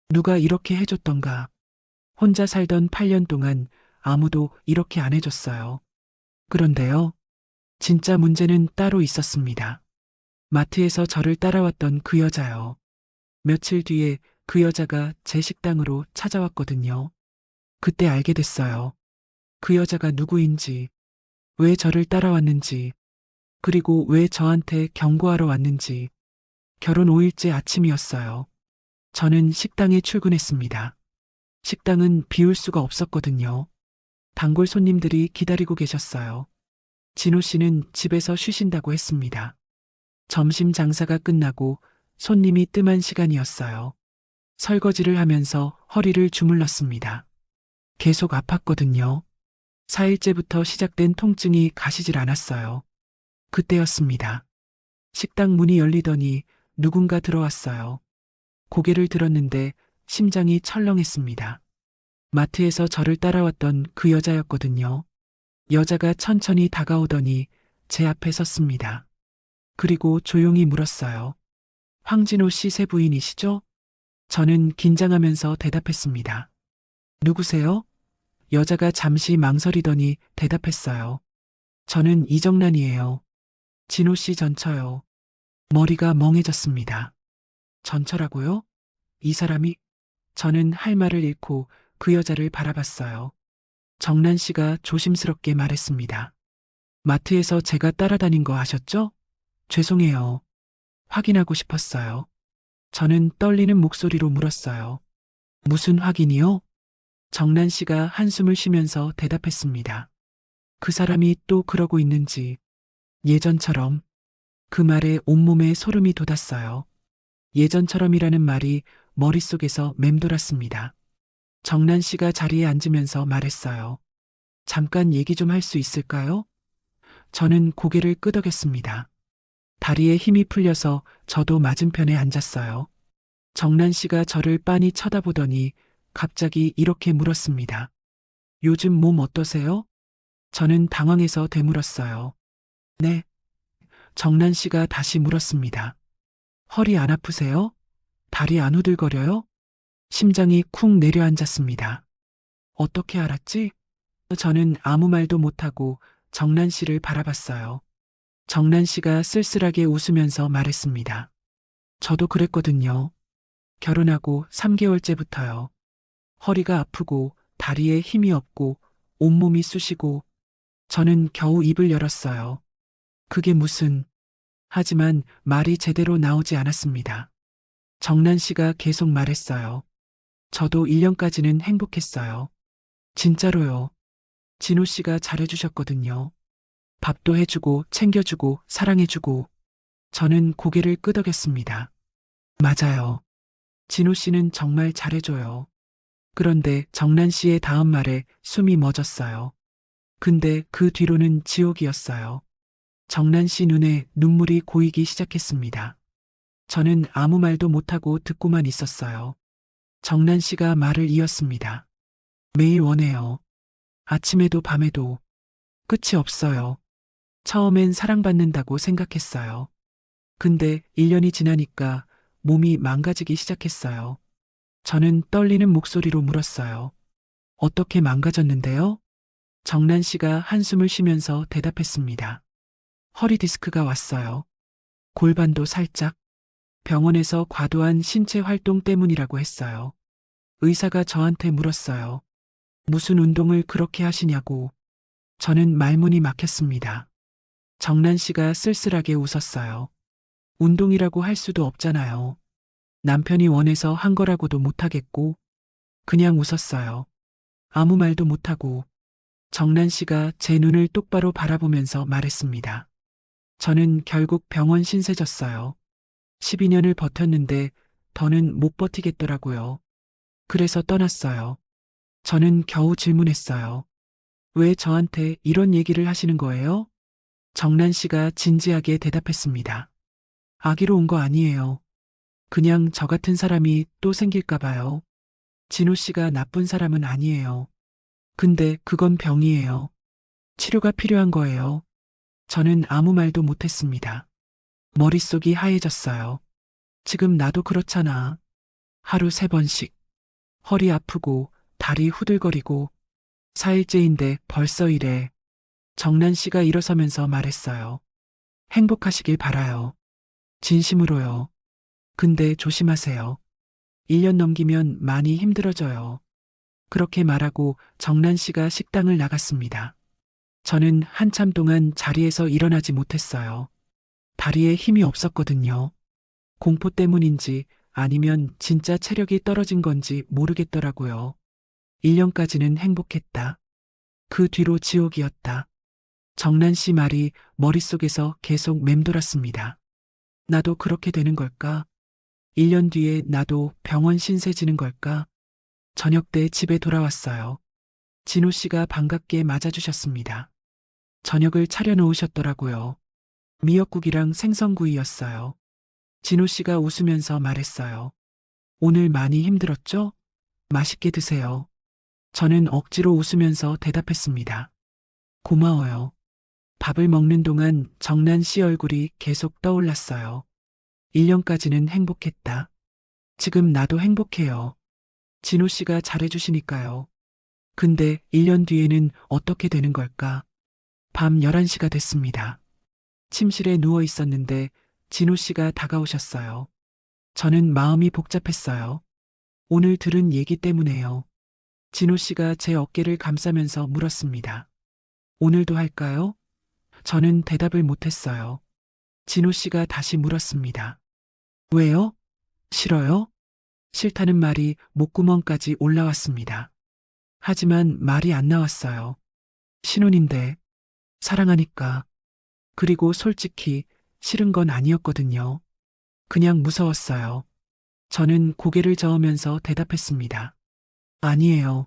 누가 이렇게 해줬던가. 혼자 살던 8년 동안 아무도 이렇게 안 해줬어요. 그런데요, 진짜 문제는 따로 있었습니다. 마트에서 저를 따라왔던 그 여자요. 며칠 뒤에 그 여자가 제 식당으로 찾아왔거든요. 그때 알게 됐어요. 그 여자가 누구인지, 왜 저를 따라왔는지, 그리고 왜 저한테 경고하러 왔는지. 결혼 5일째 아침이었어요. 저는 식당에 출근했습니다. 식당은 비울 수가 없었거든요. 단골 손님들이 기다리고 계셨어요. 진호 씨는 집에서 쉬신다고 했습니다. 점심 장사가 끝나고 손님이 뜸한 시간이었어요. 설거지를 하면서 허리를 주물렀습니다. 계속 아팠거든요. 4일째부터 시작된 통증이 가시질 않았어요. 그때였습니다. 식당 문이 열리더니 누군가 들어왔어요. 고개를 들었는데 심장이 철렁했습니다. 마트에서 저를 따라왔던 그 여자였거든요. 여자가 천천히 다가오더니 제 앞에 섰습니다. 그리고 조용히 물었어요. 황진호 씨 새 부인이시죠? 저는 긴장하면서 대답했습니다. 누구세요? 여자가 잠시 망설이더니 대답했어요. 저는 이정란이에요. 진호 씨 전처요. 머리가 멍해졌습니다. 전처라고요? 이 사람이? 저는 할 말을 잃고 그 여자를 바라봤어요. 정란 씨가 조심스럽게 말했습니다. 마트에서 제가 따라다닌 거 아셨죠? 죄송해요. 확인하고 싶었어요. 저는 떨리는 목소리로 물었어요. 무슨 확인이요? 정란 씨가 한숨을 쉬면서 대답했습니다. 그 사람이 또 그러고 있는지. 예전처럼. 그 말에 온몸에 소름이 돋았어요. 예전처럼이라는 말이 머릿속에서 맴돌았습니다. 정란 씨가 자리에 앉으면서 말했어요. 잠깐 얘기 좀 할 수 있을까요? 저는 고개를 끄덕였습니다. 다리에 힘이 풀려서 저도 맞은편에 앉았어요. 정란 씨가 저를 빤히 쳐다보더니 갑자기 이렇게 물었습니다. 요즘 몸 어떠세요? 저는 당황해서 되물었어요. 네. 정란 씨가 다시 물었습니다. 허리 안 아프세요? 다리 안 후들거려요? 심장이 쿵 내려앉았습니다. 어떻게 알았지? 저는 아무 말도 못하고 정란 씨를 바라봤어요. 정란 씨가 쓸쓸하게 웃으면서 말했습니다. 저도 그랬거든요. 결혼하고 3개월째부터요. 허리가 아프고 다리에 힘이 없고 온몸이 쑤시고 저는 겨우 입을 열었어요. 그게 무슨... 하지만 말이 제대로 나오지 않았습니다. 정란 씨가 계속 말했어요. 저도 1년까지는 행복했어요. 진짜로요. 진호 씨가 잘해주셨거든요. 밥도 해주고 챙겨주고 사랑해주고 저는 고개를 끄덕였습니다. 맞아요. 진호 씨는 정말 잘해줘요. 그런데 정란 씨의 다음 말에 숨이 멎었어요. 근데 그 뒤로는 지옥이었어요. 정란 씨 눈에 눈물이 고이기 시작했습니다. 저는 아무 말도 못하고 듣고만 있었어요. 정란 씨가 말을 이었습니다. 매일 원해요. 아침에도 밤에도. 끝이 없어요. 처음엔 사랑받는다고 생각했어요. 근데 1년이 지나니까 몸이 망가지기 시작했어요. 저는 떨리는 목소리로 물었어요. 어떻게 망가졌는데요? 정란 씨가 한숨을 쉬면서 대답했습니다. 허리 디스크가 왔어요. 골반도 살짝. 병원에서 과도한 신체 활동 때문이라고 했어요. 의사가 저한테 물었어요. 무슨 운동을 그렇게 하시냐고. 저는 말문이 막혔습니다. 정란 씨가 쓸쓸하게 웃었어요. 운동이라고 할 수도 없잖아요. 남편이 원해서 한 거라고도 못하겠고. 그냥 웃었어요. 아무 말도 못하고. 정란 씨가 제 눈을 똑바로 바라보면서 말했습니다. 저는 결국 병원 신세졌어요. 12년을 버텼는데 더는 못 버티겠더라고요. 그래서 떠났어요. 저는 겨우 질문했어요. 왜 저한테 이런 얘기를 하시는 거예요? 정란 씨가 진지하게 대답했습니다. 아기로 온 거 아니에요. 그냥 저 같은 사람이 또 생길까 봐요. 진호 씨가 나쁜 사람은 아니에요. 근데 그건 병이에요. 치료가 필요한 거예요. 저는 아무 말도 못했습니다. 머릿속이 하얘졌어요. 지금 나도 그렇잖아. 하루 3번씩. 허리 아프고 다리 후들거리고 4일째인데 벌써 이래. 정란 씨가 일어서면서 말했어요. 행복하시길 바라요. 진심으로요. 근데 조심하세요. 1년 넘기면 많이 힘들어져요. 그렇게 말하고 정란 씨가 식당을 나갔습니다. 저는 한참 동안 자리에서 일어나지 못했어요. 다리에 힘이 없었거든요. 공포 때문인지 아니면 진짜 체력이 떨어진 건지 모르겠더라고요. 1년까지는 행복했다. 그 뒤로 지옥이었다. 정란 씨 말이 머릿속에서 계속 맴돌았습니다. 나도 그렇게 되는 걸까? 1년 뒤에 나도 병원 신세 지는 걸까? 저녁 때 집에 돌아왔어요. 진호 씨가 반갑게 맞아주셨습니다. 저녁을 차려놓으셨더라고요. 미역국이랑 생선구이였어요. 진호 씨가 웃으면서 말했어요. 오늘 많이 힘들었죠? 맛있게 드세요. 저는 억지로 웃으면서 대답했습니다. 고마워요. 밥을 먹는 동안 정란 씨 얼굴이 계속 떠올랐어요. 1년까지는 행복했다. 지금 나도 행복해요. 진호 씨가 잘해주시니까요. 근데 1년 뒤에는 어떻게 되는 걸까? 밤 11시가 됐습니다. 침실에 누워 있었는데 진호 씨가 다가오셨어요. 저는 마음이 복잡했어요. 오늘 들은 얘기 때문에요. 진호 씨가 제 어깨를 감싸면서 물었습니다. 오늘도 할까요? 저는 대답을 못했어요. 진호 씨가 다시 물었습니다. 왜요? 싫어요? 싫다는 말이 목구멍까지 올라왔습니다. 하지만 말이 안 나왔어요. 신혼인데, 사랑하니까. 그리고 솔직히 싫은 건 아니었거든요. 그냥 무서웠어요. 저는 고개를 저으면서 대답했습니다. 아니에요.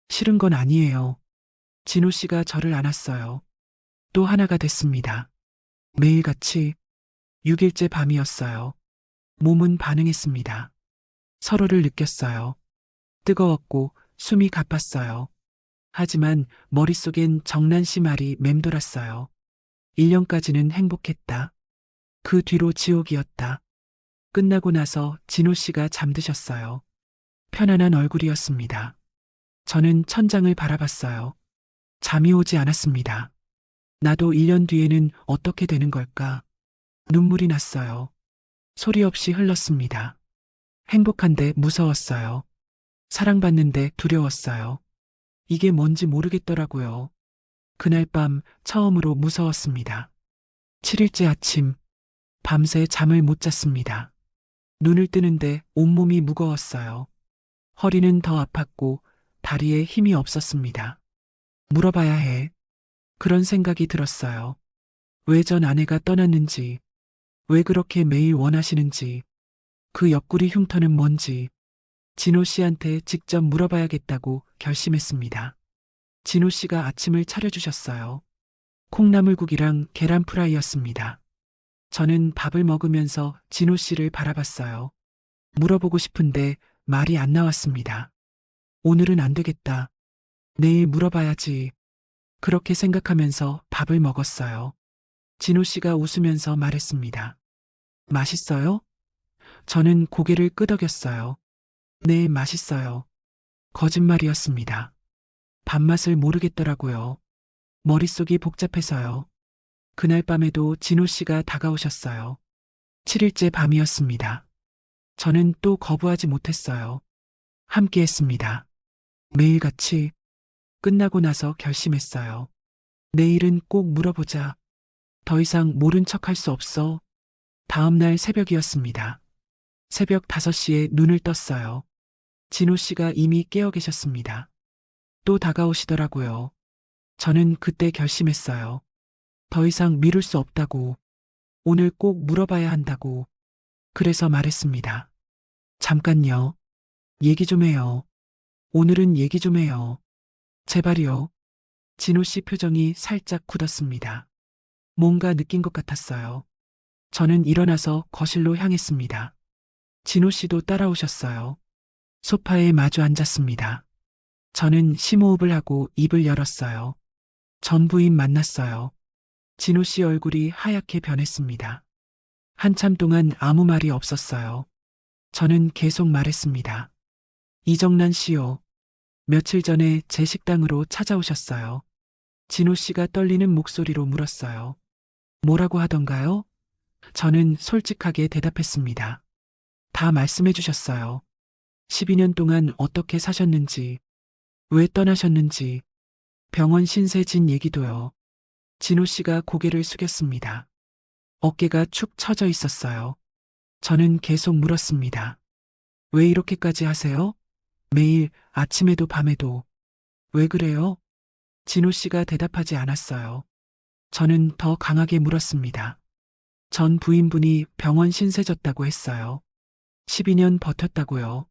싫은 건 아니에요. 진호 씨가 저를 안았어요. 또 하나가 됐습니다. 매일같이 6일째 밤이었어요. 몸은 반응했습니다. 서로를 느꼈어요. 뜨거웠고 숨이 가팠어요. 하지만 머릿속엔 정난 씨 말이 맴돌았어요. 1년까지는 행복했다. 그 뒤로 지옥이었다. 끝나고 나서 진호 씨가 잠드셨어요. 편안한 얼굴이었습니다. 저는 천장을 바라봤어요. 잠이 오지 않았습니다. 나도 1년 뒤에는 어떻게 되는 걸까? 눈물이 났어요. 소리 없이 흘렀습니다. 행복한데 무서웠어요. 사랑받는데 두려웠어요. 이게 뭔지 모르겠더라고요. 그날 밤 처음으로 무서웠습니다. 7일째 아침, 밤새 잠을 못 잤습니다. 눈을 뜨는데 온몸이 무거웠어요. 허리는 더 아팠고 다리에 힘이 없었습니다. 물어봐야 해. 그런 생각이 들었어요. 왜 전 아내가 떠났는지, 왜 그렇게 매일 원하시는지, 그 옆구리 흉터는 뭔지, 진호 씨한테 직접 물어봐야겠다고 결심했습니다. 진호 씨가 아침을 차려주셨어요. 콩나물국이랑 계란 프라이였습니다. 저는 밥을 먹으면서 진호 씨를 바라봤어요. 물어보고 싶은데 말이 안 나왔습니다. 오늘은 안 되겠다. 내일 물어봐야지. 그렇게 생각하면서 밥을 먹었어요. 진호 씨가 웃으면서 말했습니다. 맛있어요? 저는 고개를 끄덕였어요. 네, 맛있어요. 거짓말이었습니다. 밥맛을 모르겠더라고요. 머릿속이 복잡해서요. 그날 밤에도 진호 씨가 다가오셨어요. 7일째 밤이었습니다. 저는 또 거부하지 못했어요. 함께 했습니다. 매일같이. 끝나고 나서 결심했어요. 내일은 꼭 물어보자. 더 이상 모른 척 할 수 없어. 다음날 새벽이었습니다. 새벽 5시에 눈을 떴어요. 진호 씨가 이미 깨어 계셨습니다. 또 다가오시더라고요. 저는 그때 결심했어요. 더 이상 미룰 수 없다고. 오늘 꼭 물어봐야 한다고. 그래서 말했습니다. 잠깐요. 얘기 좀 해요. 오늘은 얘기 좀 해요. 제발요. 진호 씨 표정이 살짝 굳었습니다. 뭔가 느낀 것 같았어요. 저는 일어나서 거실로 향했습니다. 진호 씨도 따라오셨어요. 소파에 마주 앉았습니다. 저는 심호흡을 하고 입을 열었어요. 전 부인 만났어요. 진호 씨 얼굴이 하얗게 변했습니다. 한참 동안 아무 말이 없었어요. 저는 계속 말했습니다. 이정란 씨요. 며칠 전에 제 식당으로 찾아오셨어요. 진호 씨가 떨리는 목소리로 물었어요. 뭐라고 하던가요? 저는 솔직하게 대답했습니다. 다 말씀해 주셨어요. 12년 동안 어떻게 사셨는지, 왜 떠나셨는지, 병원 신세 진 얘기도요. 진호 씨가 고개를 숙였습니다. 어깨가 축 처져 있었어요. 저는 계속 물었습니다. 왜 이렇게까지 하세요? 매일 아침에도 밤에도. 왜 그래요? 진호 씨가 대답하지 않았어요. 저는 더 강하게 물었습니다. 전 부인분이 병원 신세 졌다고 했어요. 12년 버텼다고요.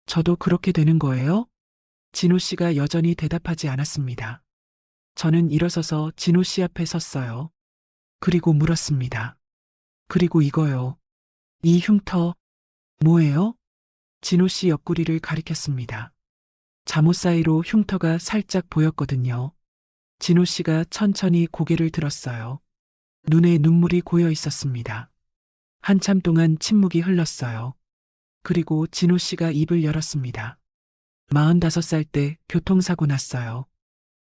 저도 그렇게 되는 거예요? 진호 씨가 여전히 대답하지 않았습니다. 저는 일어서서 진호 씨 앞에 섰어요. 그리고 물었습니다. 그리고 이거요. 이 흉터, 뭐예요? 진호 씨 옆구리를 가리켰습니다. 잠옷 사이로 흉터가 살짝 보였거든요. 진호 씨가 천천히 고개를 들었어요. 눈에 눈물이 고여 있었습니다. 한참 동안 침묵이 흘렀어요. 그리고 진호 씨가 입을 열었습니다. 45살 때 교통사고 났어요.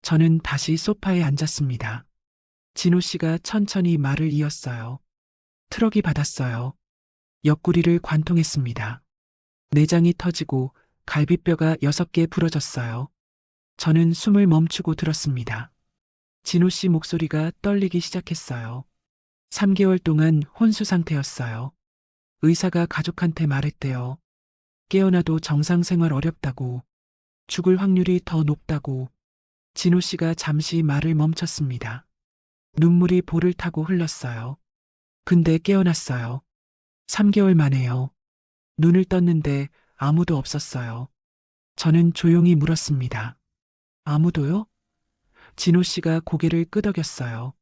저는 다시 소파에 앉았습니다. 진호 씨가 천천히 말을 이었어요. 트럭이 받았어요. 옆구리를 관통했습니다. 내장이 터지고 갈비뼈가 6개 부러졌어요. 저는 숨을 멈추고 들었습니다. 진호 씨 목소리가 떨리기 시작했어요. 3개월 동안 혼수 상태였어요. 의사가 가족한테 말했대요. 깨어나도 정상 생활 어렵다고, 죽을 확률이 더 높다고. 진호 씨가 잠시 말을 멈췄습니다. 눈물이 볼을 타고 흘렀어요. 근데 깨어났어요. 3개월 만에요. 눈을 떴는데 아무도 없었어요. 저는 조용히 물었습니다. 아무도요? 진호 씨가 고개를 끄덕였어요.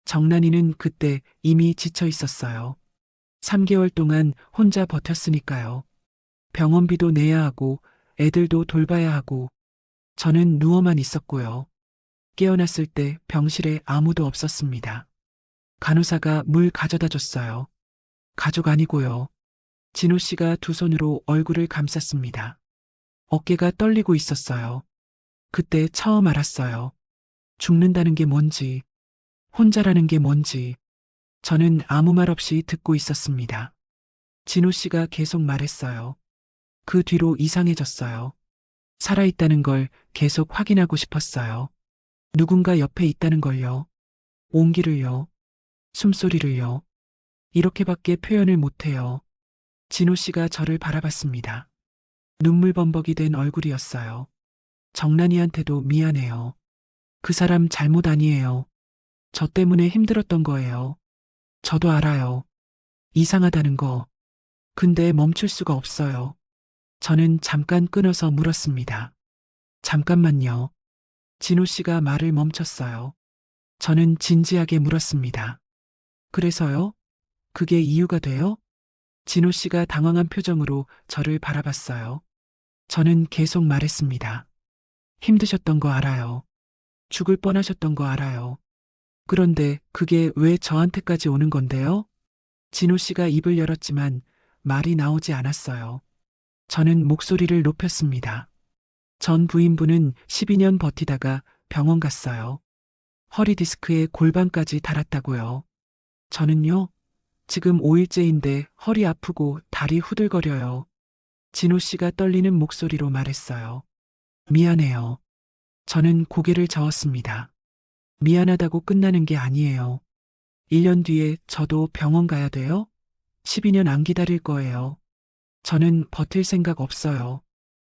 정란이는 그때 이미 지쳐 있었어요. 3개월 동안 혼자 버텼으니까요. 병원비도 내야 하고 애들도 돌봐야 하고 저는 누워만 있었고요. 깨어났을 때 병실에 아무도 없었습니다. 간호사가 물 가져다 줬어요. 가족 아니고요. 진호 씨가 두 손으로 얼굴을 감쌌습니다. 어깨가 떨리고 있었어요. 그때 처음 알았어요. 죽는다는 게 뭔지, 혼자라는 게 뭔지. 저는 아무 말 없이 듣고 있었습니다. 진호 씨가 계속 말했어요. 그 뒤로 이상해졌어요. 살아있다는 걸 계속 확인하고 싶었어요. 누군가 옆에 있다는 걸요. 온기를요. 숨소리를요. 이렇게밖에 표현을 못해요. 진호 씨가 저를 바라봤습니다. 눈물 범벅이 된 얼굴이었어요. 정란이한테도 미안해요. 그 사람 잘못 아니에요. 저 때문에 힘들었던 거예요. 저도 알아요. 이상하다는 거. 근데 멈출 수가 없어요. 저는 잠깐 끊어서 물었습니다. 잠깐만요. 진호 씨가 말을 멈췄어요. 저는 진지하게 물었습니다. 그래서요? 그게 이유가 돼요? 진호 씨가 당황한 표정으로 저를 바라봤어요. 저는 계속 말했습니다. 힘드셨던 거 알아요. 죽을 뻔하셨던 거 알아요. 그런데 그게 왜 저한테까지 오는 건데요? 진호 씨가 입을 열었지만 말이 나오지 않았어요. 저는 목소리를 높였습니다. 전 부인분은 12년 버티다가 병원 갔어요. 허리 디스크에 골반까지 달았다고요. 저는요, 지금 5일째인데 허리 아프고 다리 후들거려요. 진호 씨가 떨리는 목소리로 말했어요. 미안해요. 저는 고개를 저었습니다. 미안하다고 끝나는 게 아니에요. 1년 뒤에 저도 병원 가야 돼요? 12년 안 기다릴 거예요. 저는 버틸 생각 없어요.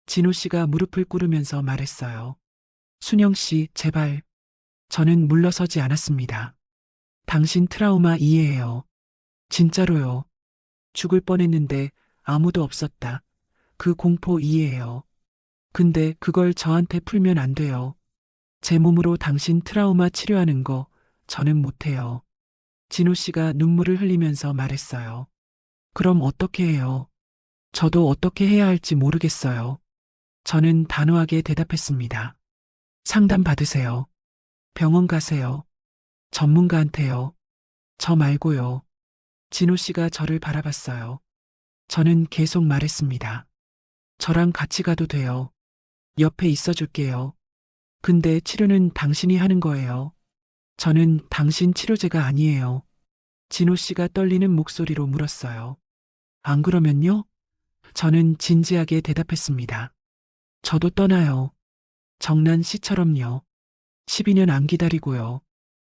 진호 씨가 무릎을 꿇으면서 말했어요. 순영 씨, 제발. 저는 물러서지 않았습니다. 당신 트라우마 이해해요. 진짜로요. 죽을 뻔했는데 아무도 없었다. 그 공포 이해해요. 근데 그걸 저한테 풀면 안 돼요. 제 몸으로 당신 트라우마 치료하는 거 저는 못해요. 진호 씨가 눈물을 흘리면서 말했어요. 그럼 어떻게 해요? 저도 어떻게 해야 할지 모르겠어요. 저는 단호하게 대답했습니다. 상담 받으세요. 병원 가세요. 전문가한테요. 저 말고요. 진호 씨가 저를 바라봤어요. 저는 계속 말했습니다. 저랑 같이 가도 돼요. 옆에 있어 줄게요. 근데 치료는 당신이 하는 거예요. 저는 당신 치료제가 아니에요. 진호 씨가 떨리는 목소리로 물었어요. 안 그러면요? 저는 진지하게 대답했습니다. 저도 떠나요. 정난 씨처럼요. 12년 안 기다리고요.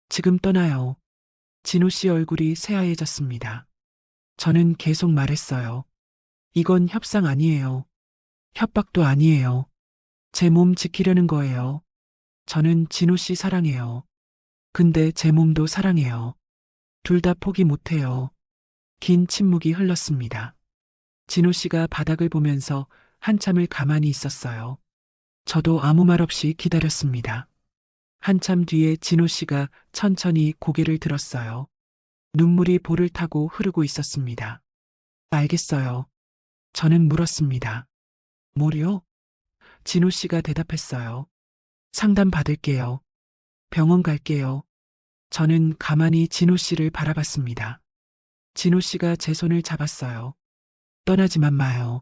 지금 떠나요. 진호 씨 얼굴이 새하얘졌습니다. 저는 계속 말했어요. 이건 협상 아니에요. 협박도 아니에요. 제 몸 지키려는 거예요. 저는 진호 씨 사랑해요. 근데 제 몸도 사랑해요. 둘 다 포기 못해요. 긴 침묵이 흘렀습니다. 진호 씨가 바닥을 보면서 한참을 가만히 있었어요. 저도 아무 말 없이 기다렸습니다. 한참 뒤에 진호 씨가 천천히 고개를 들었어요. 눈물이 볼을 타고 흐르고 있었습니다. 알겠어요. 저는 물었습니다. 뭐요? 진호 씨가 대답했어요. 상담 받을게요. 병원 갈게요. 저는 가만히 진호 씨를 바라봤습니다. 진호 씨가 제 손을 잡았어요. 떠나지만 마요.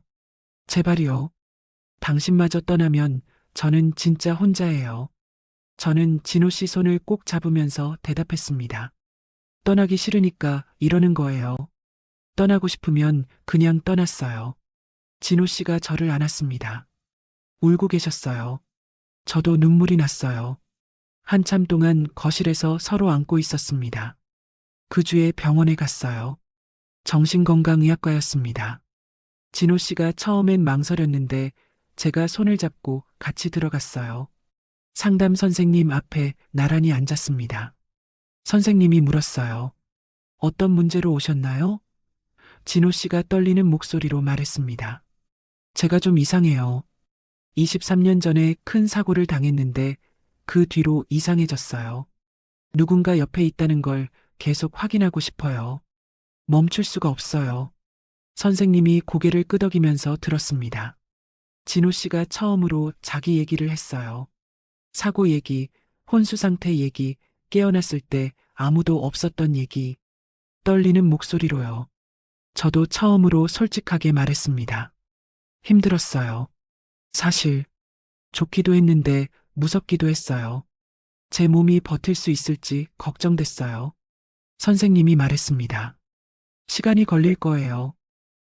제발이요. 당신마저 떠나면 저는 진짜 혼자예요. 저는 진호 씨 손을 꼭 잡으면서 대답했습니다. 떠나기 싫으니까 이러는 거예요. 떠나고 싶으면 그냥 떠났어요. 진호 씨가 저를 안았습니다. 울고 계셨어요. 저도 눈물이 났어요. 한참 동안 거실에서 서로 안고 있었습니다. 그 주에 병원에 갔어요. 정신건강의학과였습니다. 진호 씨가 처음엔 망설였는데 제가 손을 잡고 같이 들어갔어요. 상담 선생님 앞에 나란히 앉았습니다. 선생님이 물었어요. 어떤 문제로 오셨나요? 진호 씨가 떨리는 목소리로 말했습니다. 제가 좀 이상해요. 23년 전에 큰 사고를 당했는데 그 뒤로 이상해졌어요. 누군가 옆에 있다는 걸 계속 확인하고 싶어요. 멈출 수가 없어요. 선생님이 고개를 끄덕이면서 들었습니다. 진호 씨가 처음으로 자기 얘기를 했어요. 사고 얘기, 혼수 상태 얘기, 깨어났을 때 아무도 없었던 얘기, 떨리는 목소리로요. 저도 처음으로 솔직하게 말했습니다. 힘들었어요. 사실, 좋기도 했는데 무섭기도 했어요. 제 몸이 버틸 수 있을지 걱정됐어요. 선생님이 말했습니다. 시간이 걸릴 거예요.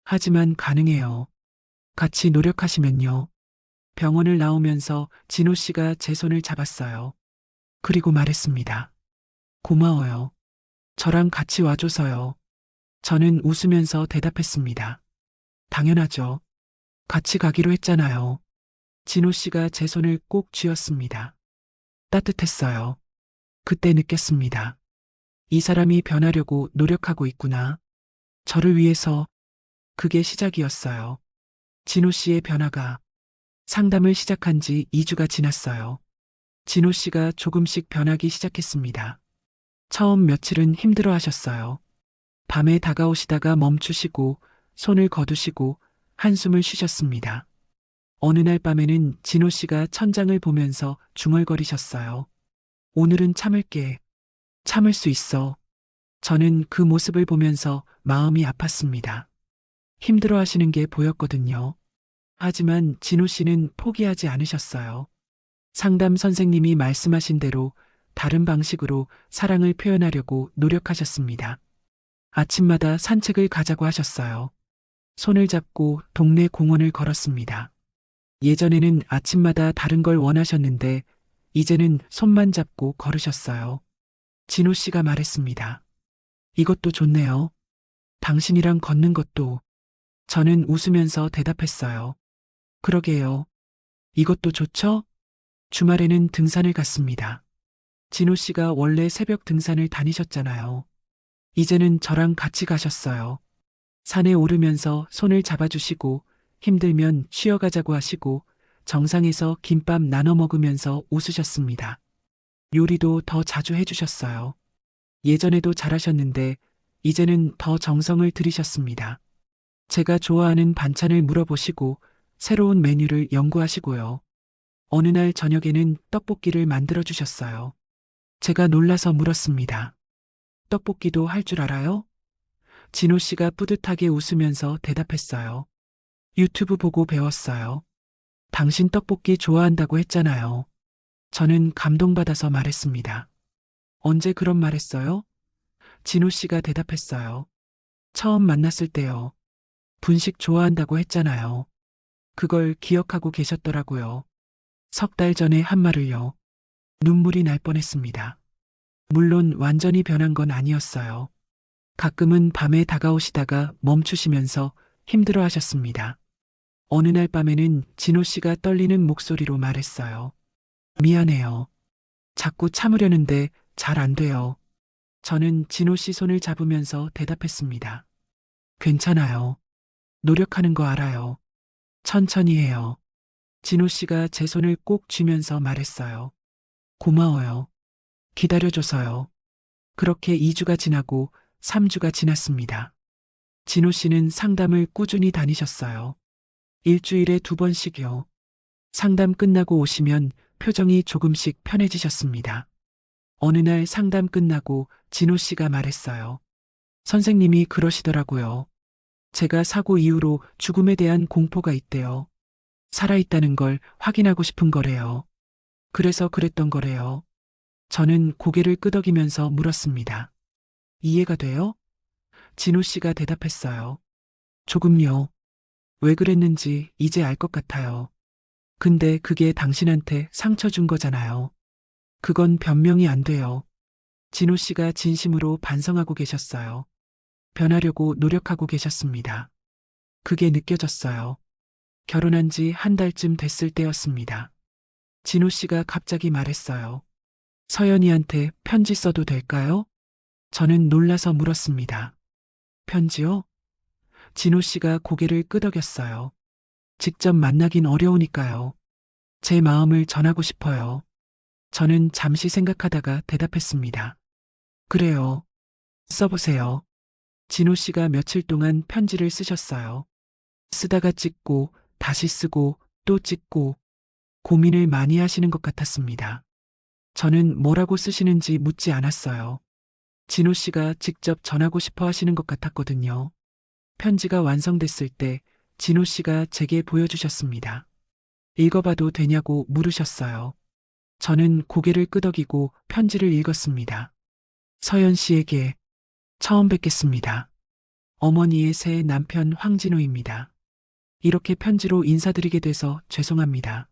하지만 가능해요. 같이 노력하시면요. 병원을 나오면서 진호 씨가 제 손을 잡았어요. 그리고 말했습니다. 고마워요. 저랑 같이 와줘서요. 저는 웃으면서 대답했습니다. 당연하죠. 같이 가기로 했잖아요. 진호 씨가 제 손을 꼭 쥐었습니다. 따뜻했어요. 그때 느꼈습니다. 이 사람이 변하려고 노력하고 있구나. 저를 위해서. 그게 시작이었어요. 진호 씨의 변화가. 상담을 시작한 지 2주가 지났어요. 진호 씨가 조금씩 변하기 시작했습니다. 처음 며칠은 힘들어 하셨어요. 밤에 다가오시다가 멈추시고 손을 거두시고 한숨을 쉬셨습니다. 어느 날 밤에는 진호 씨가 천장을 보면서 중얼거리셨어요. 오늘은 참을게. 참을 수 있어. 저는 그 모습을 보면서 마음이 아팠습니다. 힘들어 하시는 게 보였거든요. 하지만 진호 씨는 포기하지 않으셨어요. 상담 선생님이 말씀하신 대로 다른 방식으로 사랑을 표현하려고 노력하셨습니다. 아침마다 산책을 가자고 하셨어요. 손을 잡고 동네 공원을 걸었습니다. 예전에는 아침마다 다른 걸 원하셨는데 이제는 손만 잡고 걸으셨어요. 진호 씨가 말했습니다. 이것도 좋네요. 당신이랑 걷는 것도. 저는 웃으면서 대답했어요. 그러게요. 이것도 좋죠? 주말에는 등산을 갔습니다. 진호 씨가 원래 새벽 등산을 다니셨잖아요. 이제는 저랑 같이 가셨어요. 산에 오르면서 손을 잡아주시고 힘들면 쉬어가자고 하시고 정상에서 김밥 나눠 먹으면서 웃으셨습니다. 요리도 더 자주 해주셨어요. 예전에도 잘하셨는데 이제는 더 정성을 들이셨습니다. 제가 좋아하는 반찬을 물어보시고 새로운 메뉴를 연구하시고요. 어느 날 저녁에는 떡볶이를 만들어 주셨어요. 제가 놀라서 물었습니다. 떡볶이도 할 줄 알아요? 진호 씨가 뿌듯하게 웃으면서 대답했어요. 유튜브 보고 배웠어요. 당신 떡볶이 좋아한다고 했잖아요. 저는 감동받아서 말했습니다. 언제 그런 말 했어요? 진호 씨가 대답했어요. 처음 만났을 때요. 분식 좋아한다고 했잖아요. 그걸 기억하고 계셨더라고요. 석 달 전에 한 말을요. 눈물이 날 뻔했습니다. 물론 완전히 변한 건 아니었어요. 가끔은 밤에 다가오시다가 멈추시면서 힘들어 하셨습니다. 어느 날 밤에는 진호 씨가 떨리는 목소리로 말했어요. 미안해요. 자꾸 참으려는데 잘 안 돼요. 저는 진호 씨 손을 잡으면서 대답했습니다. 괜찮아요. 노력하는 거 알아요. 천천히 해요. 진호 씨가 제 손을 꼭 쥐면서 말했어요. 고마워요. 기다려줘서요. 그렇게 2주가 지나고 3주가 지났습니다. 진호 씨는 상담을 꾸준히 다니셨어요. 일주일에 2번씩요. 상담 끝나고 오시면 표정이 조금씩 편해지셨습니다. 어느 날 상담 끝나고 진호 씨가 말했어요. 선생님이 그러시더라고요. 제가 사고 이후로 죽음에 대한 공포가 있대요. 살아있다는 걸 확인하고 싶은 거래요. 그래서 그랬던 거래요. 저는 고개를 끄덕이면서 물었습니다. 이해가 돼요? 진호 씨가 대답했어요. 조금요. 왜 그랬는지 이제 알 것 같아요. 근데 그게 당신한테 상처 준 거잖아요. 그건 변명이 안 돼요. 진호 씨가 진심으로 반성하고 계셨어요. 변하려고 노력하고 계셨습니다. 그게 느껴졌어요. 결혼한 지 한 달쯤 됐을 때였습니다. 진호 씨가 갑자기 말했어요. 서연이한테 편지 써도 될까요? 저는 놀라서 물었습니다. 편지요? 진호 씨가 고개를 끄덕였어요. 직접 만나긴 어려우니까요. 제 마음을 전하고 싶어요. 저는 잠시 생각하다가 대답했습니다. 그래요. 써보세요. 진호 씨가 며칠 동안 편지를 쓰셨어요. 쓰다가 찍고, 다시 쓰고, 또 찍고, 고민을 많이 하시는 것 같았습니다. 저는 뭐라고 쓰시는지 묻지 않았어요. 진호 씨가 직접 전하고 싶어 하시는 것 같았거든요. 편지가 완성됐을 때 진호 씨가 제게 보여주셨습니다. 읽어봐도 되냐고 물으셨어요. 저는 고개를 끄덕이고 편지를 읽었습니다. 서연 씨에게 처음 뵙겠습니다. 어머니의 새 남편 황진호입니다. 이렇게 편지로 인사드리게 돼서 죄송합니다.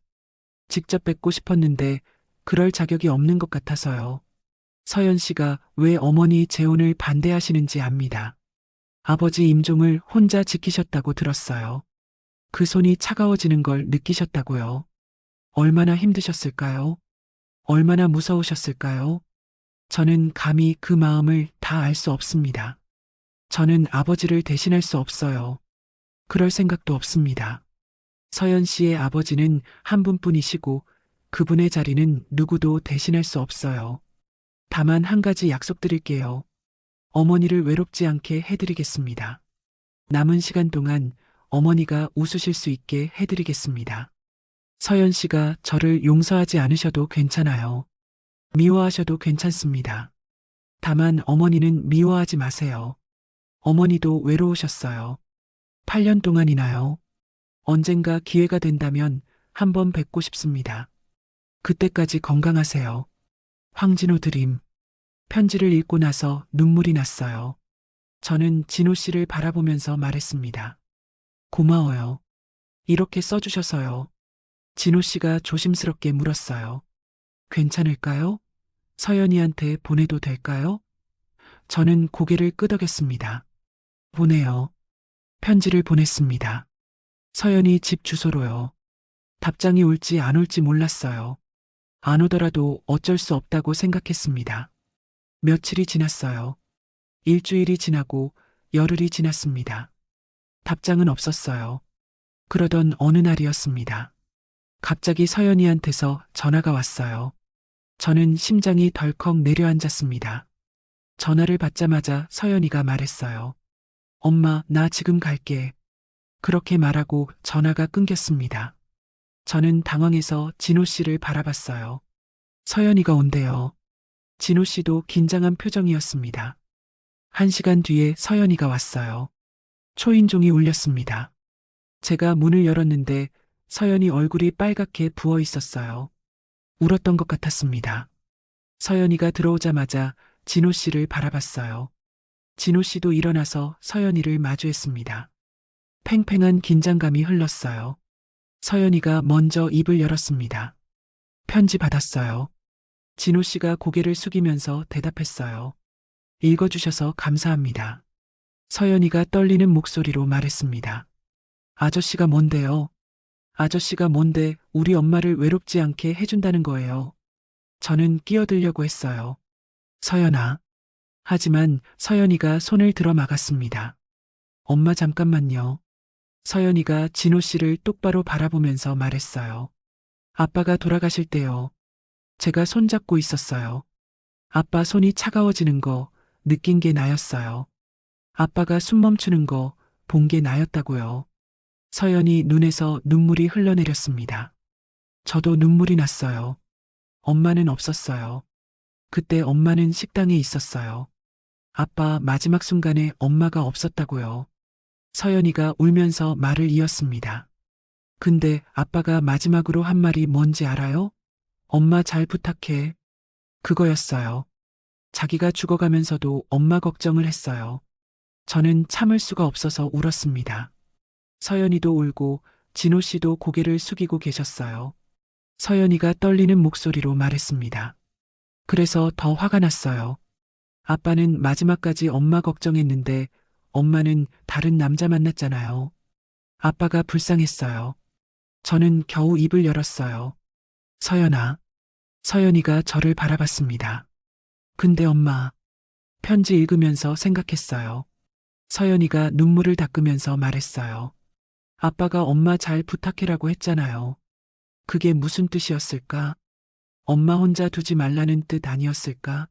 직접 뵙고 싶었는데 그럴 자격이 없는 것 같아서요. 서연 씨가 왜 어머니 재혼을 반대하시는지 압니다. 아버지 임종을 혼자 지키셨다고 들었어요. 그 손이 차가워지는 걸 느끼셨다고요. 얼마나 힘드셨을까요? 얼마나 무서우셨을까요? 저는 감히 그 마음을 다 알 수 없습니다. 저는 아버지를 대신할 수 없어요. 그럴 생각도 없습니다. 서연 씨의 아버지는 한 분뿐이시고 그분의 자리는 누구도 대신할 수 없어요. 다만 한 가지 약속드릴게요. 어머니를 외롭지 않게 해드리겠습니다. 남은 시간 동안 어머니가 웃으실 수 있게 해드리겠습니다. 서연 씨가 저를 용서하지 않으셔도 괜찮아요. 미워하셔도 괜찮습니다. 다만 어머니는 미워하지 마세요. 어머니도 외로우셨어요. 8년 동안이나요. 언젠가 기회가 된다면 한번 뵙고 싶습니다. 그때까지 건강하세요. 황진호 드림. 편지를 읽고 나서 눈물이 났어요. 저는 진호 씨를 바라보면서 말했습니다. 고마워요. 이렇게 써주셔서요. 진호 씨가 조심스럽게 물었어요. 괜찮을까요? 서연이한테 보내도 될까요? 저는 고개를 끄덕였습니다. 보내요. 편지를 보냈습니다. 서연이 집 주소로요. 답장이 올지 안 올지 몰랐어요. 안 오더라도 어쩔 수 없다고 생각했습니다. 며칠이 지났어요. 일주일이 지나고 열흘이 지났습니다. 답장은 없었어요. 그러던 어느 날이었습니다. 갑자기 서연이한테서 전화가 왔어요. 저는 심장이 덜컥 내려앉았습니다. 전화를 받자마자 서연이가 말했어요. 엄마, 나 지금 갈게. 그렇게 말하고 전화가 끊겼습니다. 저는 당황해서 진호 씨를 바라봤어요. 서연이가 온대요. 진호 씨도 긴장한 표정이었습니다. 1시간 뒤에 서연이가 왔어요. 초인종이 울렸습니다. 제가 문을 열었는데 서연이 얼굴이 빨갛게 부어 있었어요. 울었던 것 같았습니다. 서연이가 들어오자마자 진호 씨를 바라봤어요. 진호 씨도 일어나서 서연이를 마주했습니다. 팽팽한 긴장감이 흘렀어요. 서연이가 먼저 입을 열었습니다. 편지 받았어요. 진호 씨가 고개를 숙이면서 대답했어요. 읽어주셔서 감사합니다. 서연이가 떨리는 목소리로 말했습니다. 아저씨가 뭔데요? 아저씨가 뭔데 우리 엄마를 외롭지 않게 해준다는 거예요. 저는 끼어들려고 했어요. 서연아. 하지만 서연이가 손을 들어 막았습니다. 엄마 잠깐만요. 서연이가 진호 씨를 똑바로 바라보면서 말했어요. 아빠가 돌아가실 때요. 제가 손잡고 있었어요. 아빠 손이 차가워지는 거 느낀 게 나였어요. 아빠가 숨 멈추는 거 본 게 나였다고요. 서연이 눈에서 눈물이 흘러내렸습니다. 저도 눈물이 났어요. 엄마는 없었어요. 그때 엄마는 식당에 있었어요. 아빠 마지막 순간에 엄마가 없었다고요. 서연이가 울면서 말을 이었습니다. 근데 아빠가 마지막으로 한 말이 뭔지 알아요? 엄마 잘 부탁해. 그거였어요. 자기가 죽어가면서도 엄마 걱정을 했어요. 저는 참을 수가 없어서 울었습니다. 서연이도 울고 진호 씨도 고개를 숙이고 계셨어요. 서연이가 떨리는 목소리로 말했습니다. 그래서 더 화가 났어요. 아빠는 마지막까지 엄마 걱정했는데 엄마는 다른 남자 만났잖아요. 아빠가 불쌍했어요. 저는 겨우 입을 열었어요. 서연아. 서연이가 저를 바라봤습니다. 근데 엄마, 편지 읽으면서 생각했어요. 서연이가 눈물을 닦으면서 말했어요. 아빠가 엄마 잘 부탁해라고 했잖아요. 그게 무슨 뜻이었을까? 엄마 혼자 두지 말라는 뜻 아니었을까?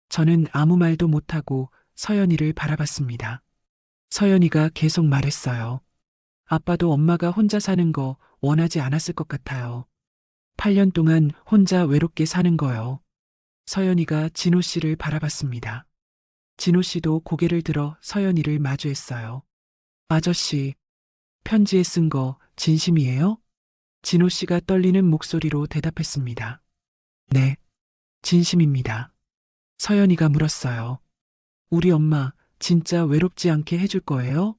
저는 아무 말도 못하고 서연이를 바라봤습니다. 서연이가 계속 말했어요. 아빠도 엄마가 혼자 사는 거 원하지 않았을 것 같아요. 8년 동안 혼자 외롭게 사는 거요. 서연이가 진호 씨를 바라봤습니다. 진호 씨도 고개를 들어 서연이를 마주했어요. 아저씨, 편지에 쓴 거 진심이에요? 진호 씨가 떨리는 목소리로 대답했습니다. 네, 진심입니다. 서연이가 물었어요. 우리 엄마 진짜 외롭지 않게 해줄 거예요?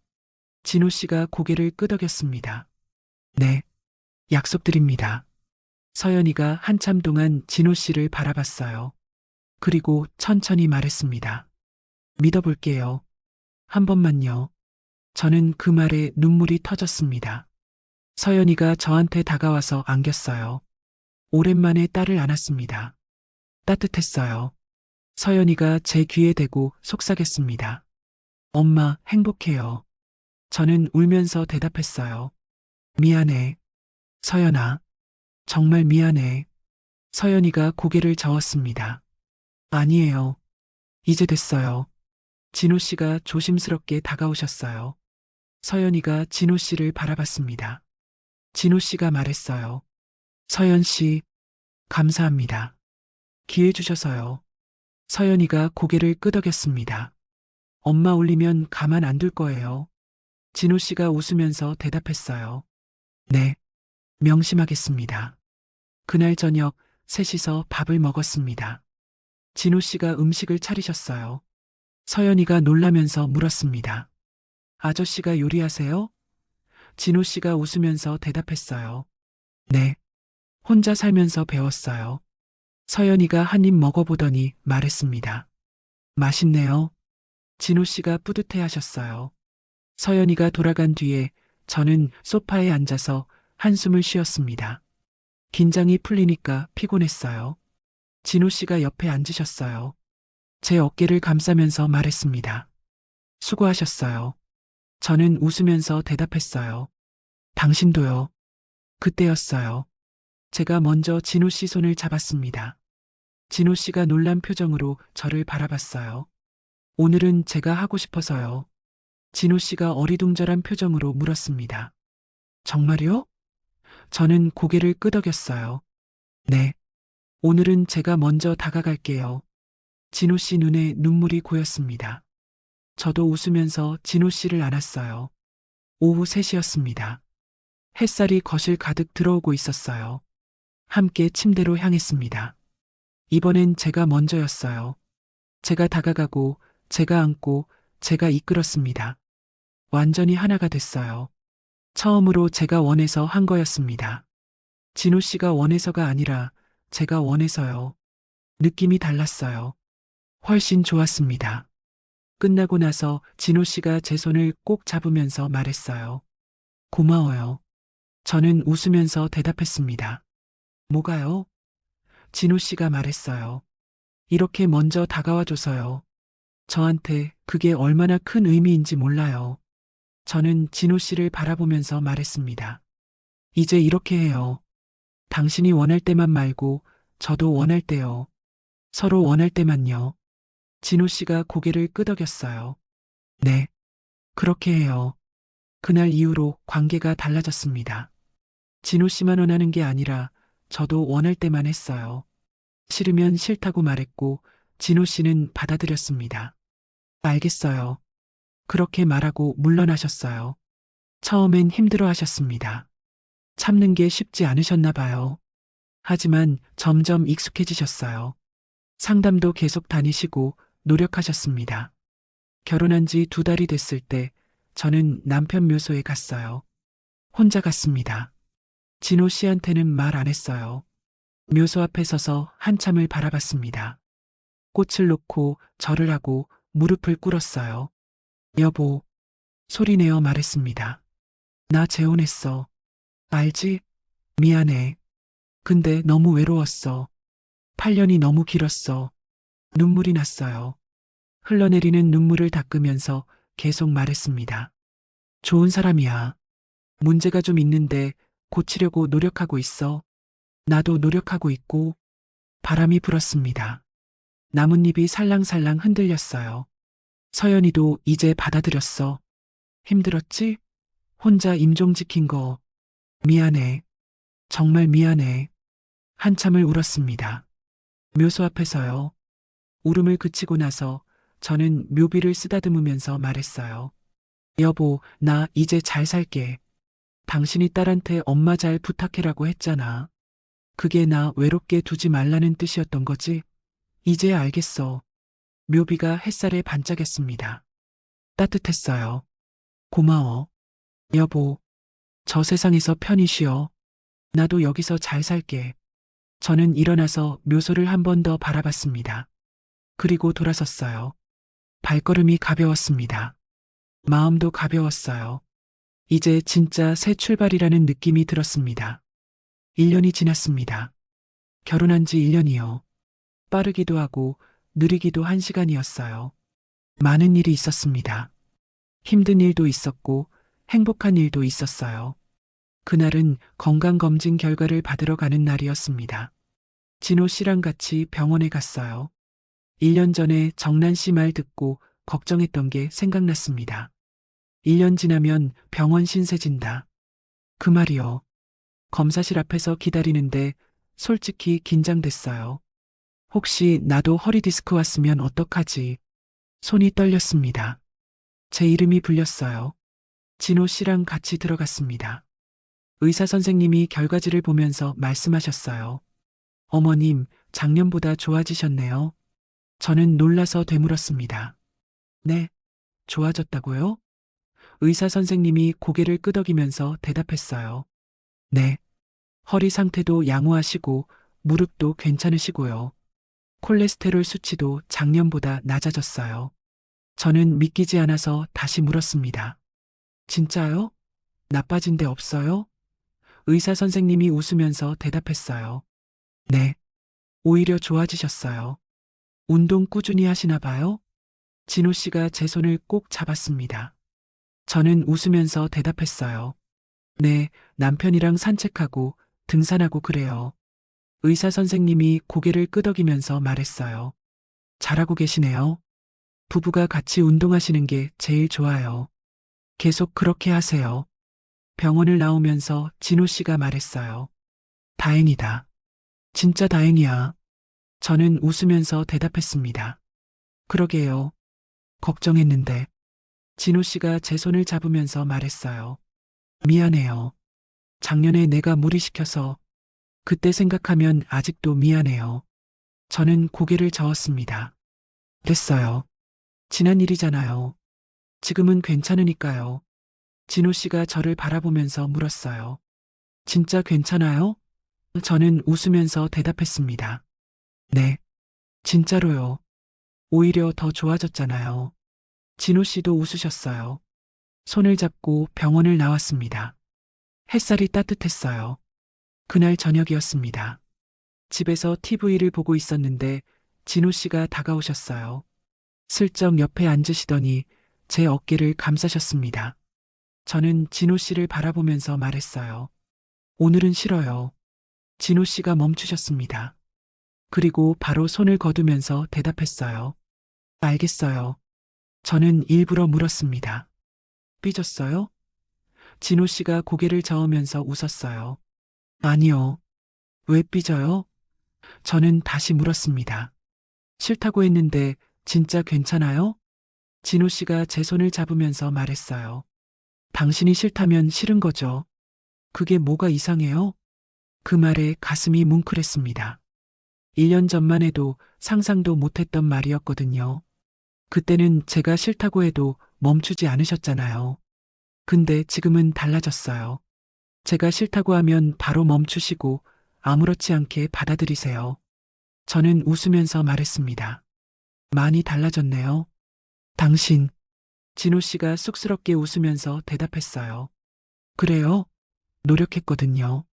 진호 씨가 고개를 끄덕였습니다. 네, 약속드립니다. 서연이가 한참 동안 진호 씨를 바라봤어요. 그리고 천천히 말했습니다. 믿어볼게요. 한 번만요. 저는 그 말에 눈물이 터졌습니다. 서연이가 저한테 다가와서 안겼어요. 오랜만에 딸을 안았습니다. 따뜻했어요. 서연이가 제 귀에 대고 속삭였습니다. 엄마, 행복해요. 저는 울면서 대답했어요. 미안해. 서연아. 정말 미안해. 서연이가 고개를 저었습니다. 아니에요. 이제 됐어요. 진호 씨가 조심스럽게 다가오셨어요. 서연이가 진호 씨를 바라봤습니다. 진호 씨가 말했어요. 서연 씨, 감사합니다. 기회 주셔서요. 서연이가 고개를 끄덕였습니다. 엄마 울리면 가만 안 둘 거예요. 진호 씨가 웃으면서 대답했어요. 네, 명심하겠습니다. 그날 저녁 셋이서 밥을 먹었습니다. 진호 씨가 음식을 차리셨어요. 서연이가 놀라면서 물었습니다. 아저씨가 요리하세요? 진호 씨가 웃으면서 대답했어요. 네, 혼자 살면서 배웠어요. 서연이가 한 입 먹어보더니 말했습니다. 맛있네요. 진호 씨가 뿌듯해 하셨어요. 서연이가 돌아간 뒤에 저는 소파에 앉아서 한숨을 쉬었습니다. 긴장이 풀리니까 피곤했어요. 진호 씨가 옆에 앉으셨어요. 제 어깨를 감싸면서 말했습니다. 수고하셨어요. 저는 웃으면서 대답했어요. 당신도요. 그때였어요. 제가 먼저 진호 씨 손을 잡았습니다. 진호 씨가 놀란 표정으로 저를 바라봤어요. 오늘은 제가 하고 싶어서요. 진호 씨가 어리둥절한 표정으로 물었습니다. 정말요? 저는 고개를 끄덕였어요. 네. 오늘은 제가 먼저 다가갈게요. 진호 씨 눈에 눈물이 고였습니다. 저도 웃으면서 진호 씨를 안았어요. 오후 3시였습니다. 햇살이 거실 가득 들어오고 있었어요. 함께 침대로 향했습니다. 이번엔 제가 먼저였어요. 제가 다가가고, 제가 안고, 제가 이끌었습니다. 완전히 하나가 됐어요. 처음으로 제가 원해서 한 거였습니다. 진호 씨가 원해서가 아니라 제가 원해서요. 느낌이 달랐어요. 훨씬 좋았습니다. 끝나고 나서 진호 씨가 제 손을 꼭 잡으면서 말했어요. 고마워요. 저는 웃으면서 대답했습니다. 뭐가요? 진호 씨가 말했어요. 이렇게 먼저 다가와줘서요. 저한테 그게 얼마나 큰 의미인지 몰라요. 저는 진호 씨를 바라보면서 말했습니다. 이제 이렇게 해요. 당신이 원할 때만 말고 저도 원할 때요. 서로 원할 때만요. 진호 씨가 고개를 끄덕였어요. 네, 그렇게 해요. 그날 이후로 관계가 달라졌습니다. 진호 씨만 원하는 게 아니라 저도 원할 때만 했어요. 싫으면 싫다고 말했고 진호 씨는 받아들였습니다. 알겠어요. 그렇게 말하고 물러나셨어요. 처음엔 힘들어 하셨습니다. 참는 게 쉽지 않으셨나 봐요. 하지만 점점 익숙해지셨어요. 상담도 계속 다니시고 노력하셨습니다. 결혼한 지 2달이 됐을 때 저는 남편 묘소에 갔어요. 혼자 갔습니다. 진호 씨한테는 말 안 했어요. 묘소 앞에 서서 한참을 바라봤습니다. 꽃을 놓고 절을 하고 무릎을 꿇었어요. 여보, 소리내어 말했습니다. 나 재혼했어. 알지? 미안해. 근데 너무 외로웠어. 8년이 너무 길었어. 눈물이 났어요. 흘러내리는 눈물을 닦으면서 계속 말했습니다. 좋은 사람이야. 문제가 좀 있는데 고치려고 노력하고 있어. 나도 노력하고 있고. 바람이 불었습니다. 나뭇잎이 살랑살랑 흔들렸어요. 서연이도 이제 받아들였어. 힘들었지? 혼자 임종 지킨 거. 미안해. 정말 미안해. 한참을 울었습니다. 묘소 앞에서요. 울음을 그치고 나서 저는 묘비를 쓰다듬으면서 말했어요. 여보, 나 이제 잘 살게. 당신이 딸한테 엄마 잘 부탁해라고 했잖아. 그게 나 외롭게 두지 말라는 뜻이었던 거지? 이제 알겠어. 묘비가 햇살에 반짝였습니다. 따뜻했어요. 고마워. 여보, 저 세상에서 편히 쉬어. 나도 여기서 잘 살게. 저는 일어나서 묘소를 한 번 더 바라봤습니다. 그리고 돌아섰어요. 발걸음이 가벼웠습니다. 마음도 가벼웠어요. 이제 진짜 새 출발이라는 느낌이 들었습니다. 1년이 지났습니다. 결혼한 지 1년이요. 빠르기도 하고 느리기도 한 시간이었어요. 많은 일이 있었습니다. 힘든 일도 있었고 행복한 일도 있었어요. 그날은 건강검진 결과를 받으러 가는 날이었습니다. 진호 씨랑 같이 병원에 갔어요. 1년 전에 정란 씨 말 듣고 걱정했던 게 생각났습니다. 1년 지나면 병원 신세 진다. 그 말이요. 검사실 앞에서 기다리는데 솔직히 긴장됐어요. 혹시 나도 허리 디스크 왔으면 어떡하지? 손이 떨렸습니다. 제 이름이 불렸어요. 진호 씨랑 같이 들어갔습니다. 의사 선생님이 결과지를 보면서 말씀하셨어요. 어머님, 작년보다 좋아지셨네요. 저는 놀라서 되물었습니다. 네, 좋아졌다고요? 의사 선생님이 고개를 끄덕이면서 대답했어요. 네, 허리 상태도 양호하시고 무릎도 괜찮으시고요. 콜레스테롤 수치도 작년보다 낮아졌어요. 저는 믿기지 않아서 다시 물었습니다. 진짜요? 나빠진 데 없어요? 의사 선생님이 웃으면서 대답했어요. 네, 오히려 좋아지셨어요. 운동 꾸준히 하시나 봐요? 진호 씨가 제 손을 꼭 잡았습니다. 저는 웃으면서 대답했어요. 네, 남편이랑 산책하고 등산하고 그래요. 의사 선생님이 고개를 끄덕이면서 말했어요. 잘하고 계시네요. 부부가 같이 운동하시는 게 제일 좋아요. 계속 그렇게 하세요. 병원을 나오면서 진호 씨가 말했어요. 다행이다. 진짜 다행이야. 저는 웃으면서 대답했습니다. 그러게요. 걱정했는데. 진호 씨가 제 손을 잡으면서 말했어요. 미안해요. 작년에 내가 무리시켜서 그때 생각하면 아직도 미안해요. 저는 고개를 저었습니다. 됐어요. 지난 일이잖아요. 지금은 괜찮으니까요. 진호 씨가 저를 바라보면서 물었어요. 진짜 괜찮아요? 저는 웃으면서 대답했습니다. 네, 진짜로요. 오히려 더 좋아졌잖아요. 진호 씨도 웃으셨어요. 손을 잡고 병원을 나왔습니다. 햇살이 따뜻했어요. 그날 저녁이었습니다. 집에서 TV를 보고 있었는데 진호 씨가 다가오셨어요. 슬쩍 옆에 앉으시더니 제 어깨를 감싸셨습니다. 저는 진호 씨를 바라보면서 말했어요. 오늘은 싫어요. 진호 씨가 멈추셨습니다. 그리고 바로 손을 거두면서 대답했어요. 알겠어요. 저는 일부러 물었습니다. 삐졌어요? 진호 씨가 고개를 저으면서 웃었어요. 아니요. 왜 삐져요? 저는 다시 물었습니다. 싫다고 했는데 진짜 괜찮아요? 진호 씨가 제 손을 잡으면서 말했어요. 당신이 싫다면 싫은 거죠. 그게 뭐가 이상해요? 그 말에 가슴이 뭉클했습니다. 1년 전만 해도 상상도 못했던 말이었거든요. 그때는 제가 싫다고 해도 멈추지 않으셨잖아요. 근데 지금은 달라졌어요. 제가 싫다고 하면 바로 멈추시고 아무렇지 않게 받아들이세요. 저는 웃으면서 말했습니다. 많이 달라졌네요. 당신, 진호 씨가 쑥스럽게 웃으면서 대답했어요. 그래요? 노력했거든요.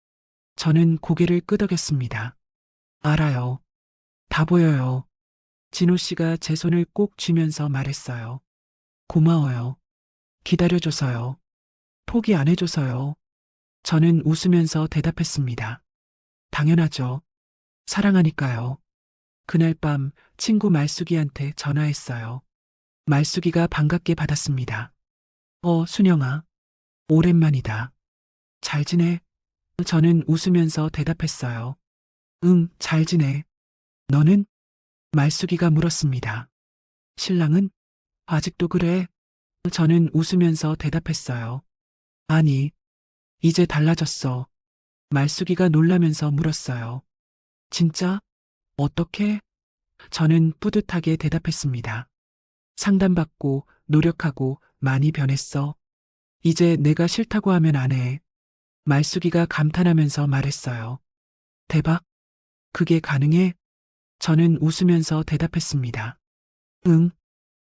저는 고개를 끄덕였습니다. 알아요. 다 보여요. 진호 씨가 제 손을 꼭 쥐면서 말했어요. 고마워요. 기다려줘서요. 포기 안 해줘서요. 저는 웃으면서 대답했습니다. 당연하죠. 사랑하니까요. 그날 밤 친구 말숙이한테 전화했어요. 말숙이가 반갑게 받았습니다. 순영아. 오랜만이다. 잘 지내? 저는 웃으면서 대답했어요. 응, 잘 지내. 너는? 말숙이가 물었습니다. 신랑은? 아직도 그래? 저는 웃으면서 대답했어요. 아니, 이제 달라졌어. 말숙이가 놀라면서 물었어요. 진짜? 어떻게? 저는 뿌듯하게 대답했습니다. 상담받고 노력하고 많이 변했어. 이제 내가 싫다고 하면 안 해. 말숙이가 감탄하면서 말했어요. 대박? 그게 가능해? 저는 웃으면서 대답했습니다. 응,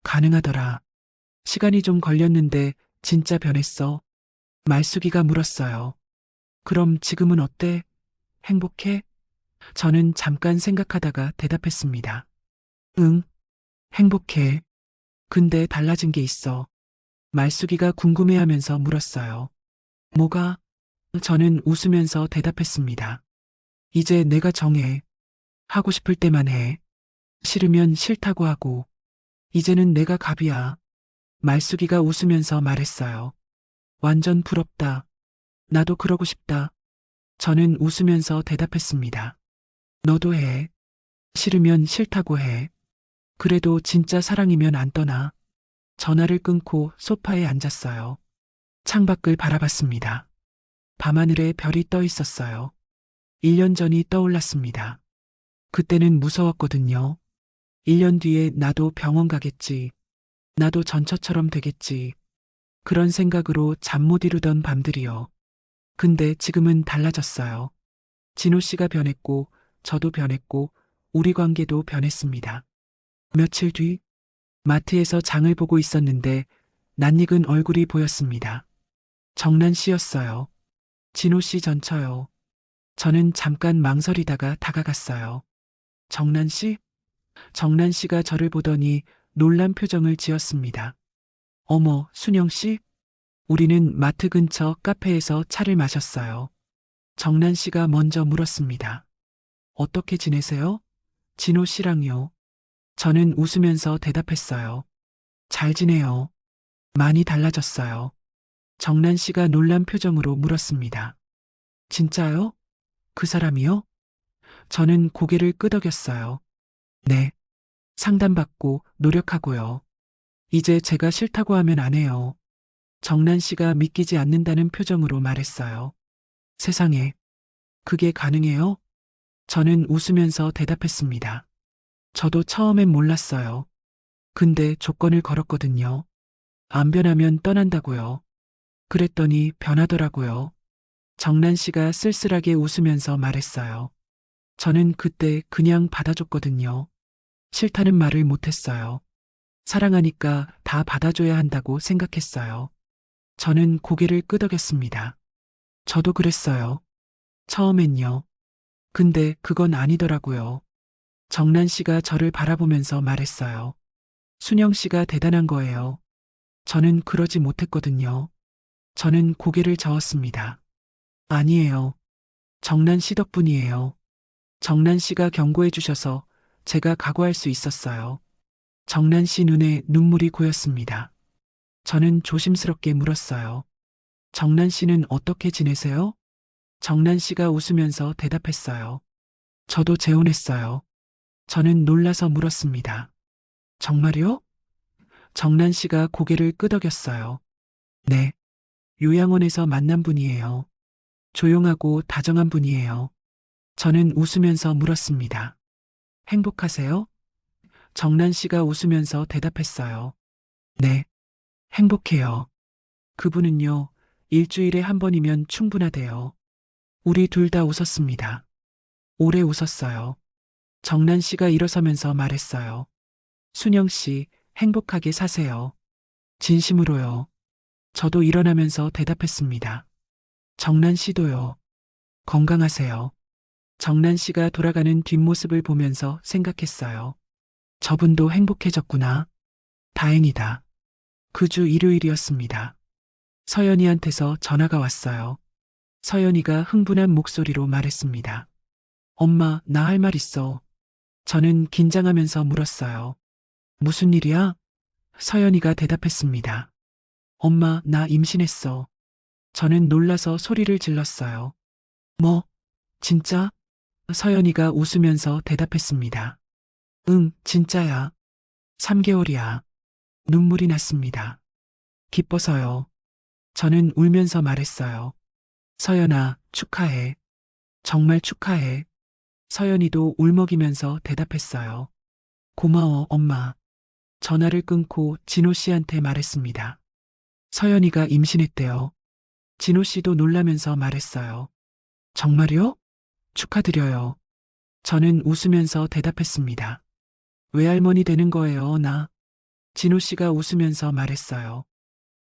가능하더라. 시간이 좀 걸렸는데 진짜 변했어. 말숙이가 물었어요. 그럼 지금은 어때? 행복해? 저는 잠깐 생각하다가 대답했습니다. 응, 행복해. 근데 달라진 게 있어. 말숙이가 궁금해하면서 물었어요. 뭐가? 저는 웃으면서 대답했습니다. 이제 내가 정해. 하고 싶을 때만 해. 싫으면 싫다고 하고. 이제는 내가 갑이야. 말숙이가 웃으면서 말했어요. 완전 부럽다. 나도 그러고 싶다. 저는 웃으면서 대답했습니다. 너도 해. 싫으면 싫다고 해. 그래도 진짜 사랑이면 안 떠나. 전화를 끊고 소파에 앉았어요. 창밖을 바라봤습니다. 밤하늘에 별이 떠 있었어요. 1년 전이 떠올랐습니다. 그때는 무서웠거든요. 1년 뒤에 나도 병원 가겠지. 나도 전처처럼 되겠지. 그런 생각으로 잠 못 이루던 밤들이요. 근데 지금은 달라졌어요. 진호 씨가 변했고, 저도 변했고, 우리 관계도 변했습니다. 며칠 뒤, 마트에서 장을 보고 있었는데, 낯익은 얼굴이 보였습니다. 정란 씨였어요. 진호 씨 전처요. 저는 잠깐 망설이다가 다가갔어요. 정란 씨? 정란 씨가 저를 보더니 놀란 표정을 지었습니다. 어머, 순영 씨? 우리는 마트 근처 카페에서 차를 마셨어요. 정란 씨가 먼저 물었습니다. 어떻게 지내세요? 진호 씨랑요. 저는 웃으면서 대답했어요. 잘 지내요. 많이 달라졌어요. 정란 씨가 놀란 표정으로 물었습니다. 진짜요? 그 사람이요? 저는 고개를 끄덕였어요. 네. 상담받고 노력하고요. 이제 제가 싫다고 하면 안 해요. 정란 씨가 믿기지 않는다는 표정으로 말했어요. 세상에, 그게 가능해요? 저는 웃으면서 대답했습니다. 저도 처음엔 몰랐어요. 근데 조건을 걸었거든요. 안 변하면 떠난다고요. 그랬더니 변하더라고요. 정란 씨가 쓸쓸하게 웃으면서 말했어요. 저는 그때 그냥 받아줬거든요. 싫다는 말을 못했어요. 사랑하니까 다 받아줘야 한다고 생각했어요. 저는 고개를 끄덕였습니다. 저도 그랬어요. 처음엔요. 근데 그건 아니더라고요. 정란 씨가 저를 바라보면서 말했어요. 순영 씨가 대단한 거예요. 저는 그러지 못했거든요. 저는 고개를 저었습니다. 아니에요. 정란 씨 덕분이에요. 정란 씨가 경고해 주셔서 제가 각오할 수 있었어요. 정란 씨 눈에 눈물이 고였습니다. 저는 조심스럽게 물었어요. 정란 씨는 어떻게 지내세요? 정란 씨가 웃으면서 대답했어요. 저도 재혼했어요. 저는 놀라서 물었습니다. 정말요? 정란 씨가 고개를 끄덕였어요. 네. 요양원에서 만난 분이에요. 조용하고 다정한 분이에요. 저는 웃으면서 물었습니다. 행복하세요? 정란 씨가 웃으면서 대답했어요. 네, 행복해요. 그분은요, 일주일에 한 번이면 충분하대요. 우리 둘 다 웃었습니다. 오래 웃었어요. 정란 씨가 일어서면서 말했어요. 순영 씨, 행복하게 사세요. 진심으로요. 저도 일어나면서 대답했습니다. 정란 씨도요. 건강하세요. 정란 씨가 돌아가는 뒷모습을 보면서 생각했어요. 저분도 행복해졌구나. 다행이다. 그 주 일요일이었습니다. 서연이한테서 전화가 왔어요. 서연이가 흥분한 목소리로 말했습니다. 엄마, 나 할 말 있어. 저는 긴장하면서 물었어요. 무슨 일이야? 서연이가 대답했습니다. 엄마, 나 임신했어. 저는 놀라서 소리를 질렀어요. 뭐, 진짜? 서연이가 웃으면서 대답했습니다. 응, 진짜야. 3개월이야. 눈물이 났습니다. 기뻐서요. 저는 울면서 말했어요. 서연아, 축하해. 정말 축하해. 서연이도 울먹이면서 대답했어요. 고마워, 엄마. 전화를 끊고 진호 씨한테 말했습니다. 서연이가 임신했대요. 진호 씨도 놀라면서 말했어요. 정말요? 축하드려요. 저는 웃으면서 대답했습니다. 외할머니 되는 거예요, 나. 진호 씨가 웃으면서 말했어요.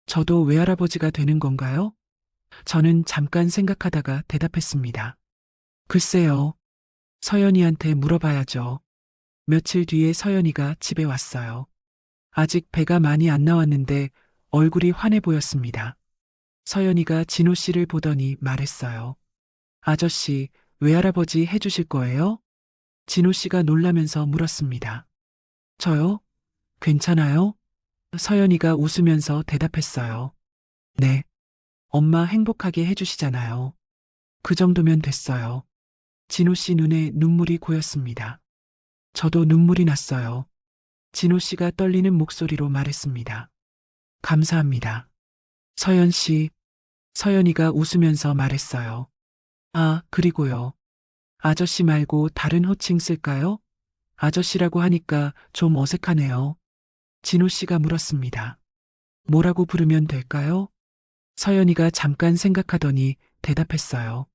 저도 외할아버지가 되는 건가요? 저는 잠깐 생각하다가 대답했습니다. 글쎄요. 서연이한테 물어봐야죠. 며칠 뒤에 서연이가 집에 왔어요. 아직 배가 많이 안 나왔는데 얼굴이 환해 보였습니다. 서연이가 진호 씨를 보더니 말했어요. 아저씨, 외할아버지 해주실 거예요? 진호 씨가 놀라면서 물었습니다. 저요? 괜찮아요? 서연이가 웃으면서 대답했어요. 네. 엄마 행복하게 해주시잖아요. 그 정도면 됐어요. 진호 씨 눈에 눈물이 고였습니다. 저도 눈물이 났어요. 진호 씨가 떨리는 목소리로 말했습니다. 감사합니다. 서연 씨, 서연이가 웃으면서 말했어요. 아, 그리고요. 아저씨 말고 다른 호칭 쓸까요? 아저씨라고 하니까 좀 어색하네요. 진호 씨가 물었습니다. 뭐라고 부르면 될까요? 서연이가 잠깐 생각하더니 대답했어요.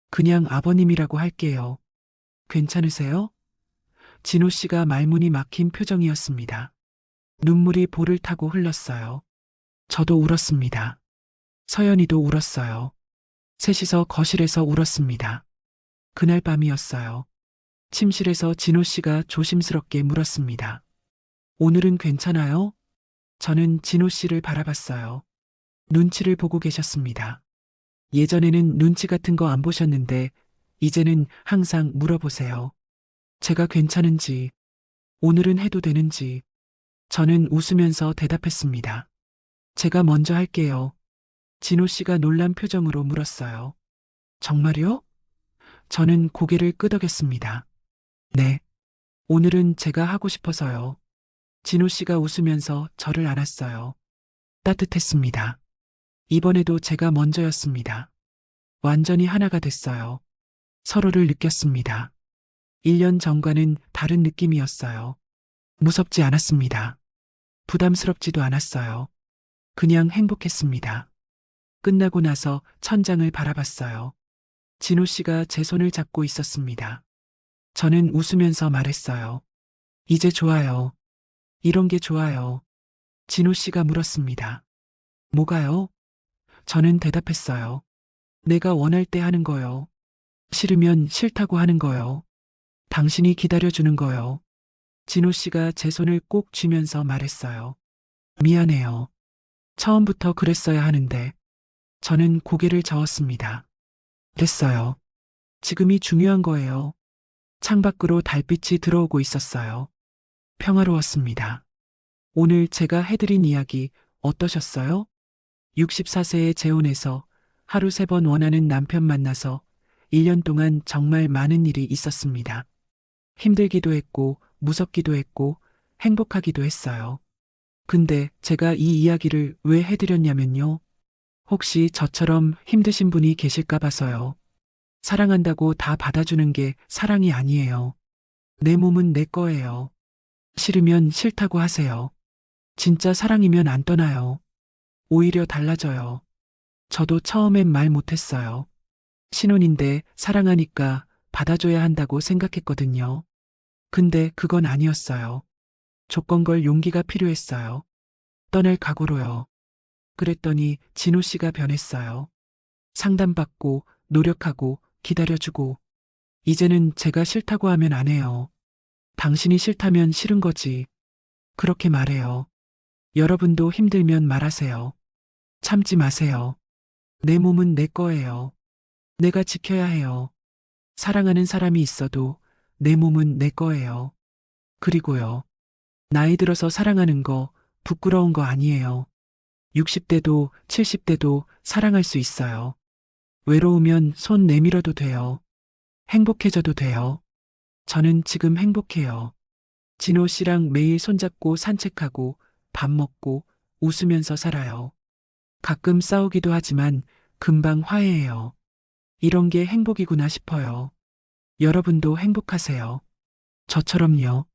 그냥 아버님이라고 할게요. 괜찮으세요? 진호 씨가 말문이 막힌 표정이었습니다. 눈물이 볼을 타고 흘렀어요. 저도 울었습니다. 서연이도 울었어요. 셋이서 거실에서 울었습니다. 그날 밤이었어요. 침실에서 진호 씨가 조심스럽게 물었습니다. 오늘은 괜찮아요? 저는 진호 씨를 바라봤어요. 눈치를 보고 계셨습니다. 예전에는 눈치 같은 거 안 보셨는데 이제는 항상 물어보세요. 제가 괜찮은지, 오늘은 해도 되는지. 저는 웃으면서 대답했습니다. 제가 먼저 할게요. 진호 씨가 놀란 표정으로 물었어요. 정말요? 저는 고개를 끄덕였습니다. 네. 오늘은 제가 하고 싶어서요. 진호 씨가 웃으면서 저를 안았어요. 따뜻했습니다. 이번에도 제가 먼저였습니다. 완전히 하나가 됐어요. 서로를 느꼈습니다. 1년 전과는 다른 느낌이었어요. 무섭지 않았습니다. 부담스럽지도 않았어요. 그냥 행복했습니다. 끝나고 나서 천장을 바라봤어요. 진호 씨가 제 손을 잡고 있었습니다. 저는 웃으면서 말했어요. 이제 좋아요. 이런 게 좋아요. 진호 씨가 물었습니다. 뭐가요? 저는 대답했어요. 내가 원할 때 하는 거요. 싫으면 싫다고 하는 거요. 당신이 기다려주는 거요. 진호 씨가 제 손을 꼭 쥐면서 말했어요. 미안해요. 처음부터 그랬어야 하는데. 저는 고개를 저었습니다. 됐어요. 지금이 중요한 거예요. 창밖으로 달빛이 들어오고 있었어요. 평화로웠습니다. 오늘 제가 해드린 이야기 어떠셨어요? 64세에 재혼해서 하루 3번 원하는 남편 만나서 1년 동안 정말 많은 일이 있었습니다. 힘들기도 했고, 무섭기도 했고, 행복하기도 했어요. 근데 제가 이 이야기를 왜 해드렸냐면요. 혹시 저처럼 힘드신 분이 계실까 봐서요. 사랑한다고 다 받아주는 게 사랑이 아니에요. 내 몸은 내 거예요. 싫으면 싫다고 하세요. 진짜 사랑이면 안 떠나요. 오히려 달라져요. 저도 처음엔 말 못했어요. 신혼인데 사랑하니까 받아줘야 한다고 생각했거든요. 근데 그건 아니었어요. 조건 걸 용기가 필요했어요. 떠날 각오로요. 그랬더니 진호 씨가 변했어요. 상담받고, 노력하고, 기다려주고, 이제는 제가 싫다고 하면 안 해요. 당신이 싫다면 싫은 거지. 그렇게 말해요. 여러분도 힘들면 말하세요. 참지 마세요. 내 몸은 내 거예요. 내가 지켜야 해요. 사랑하는 사람이 있어도 내 몸은 내 거예요. 그리고요. 나이 들어서 사랑하는 거 부끄러운 거 아니에요. 60대도 70대도 사랑할 수 있어요. 외로우면 손 내밀어도 돼요. 행복해져도 돼요. 저는 지금 행복해요. 진호 씨랑 매일 손잡고 산책하고 밥 먹고 웃으면서 살아요. 가끔 싸우기도 하지만 금방 화해해요. 이런 게 행복이구나 싶어요. 여러분도 행복하세요. 저처럼요.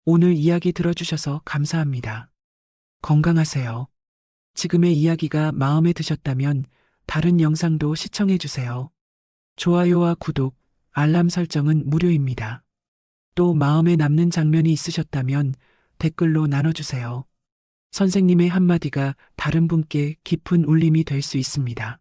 오늘 이야기 들어주셔서 감사합니다. 건강하세요. 지금의 이야기가 마음에 드셨다면 다른 영상도 시청해주세요. 좋아요와 구독, 알람 설정은 무료입니다. 또 마음에 남는 장면이 있으셨다면 댓글로 나눠주세요. 선생님의 한마디가 다른 분께 깊은 울림이 될 수 있습니다.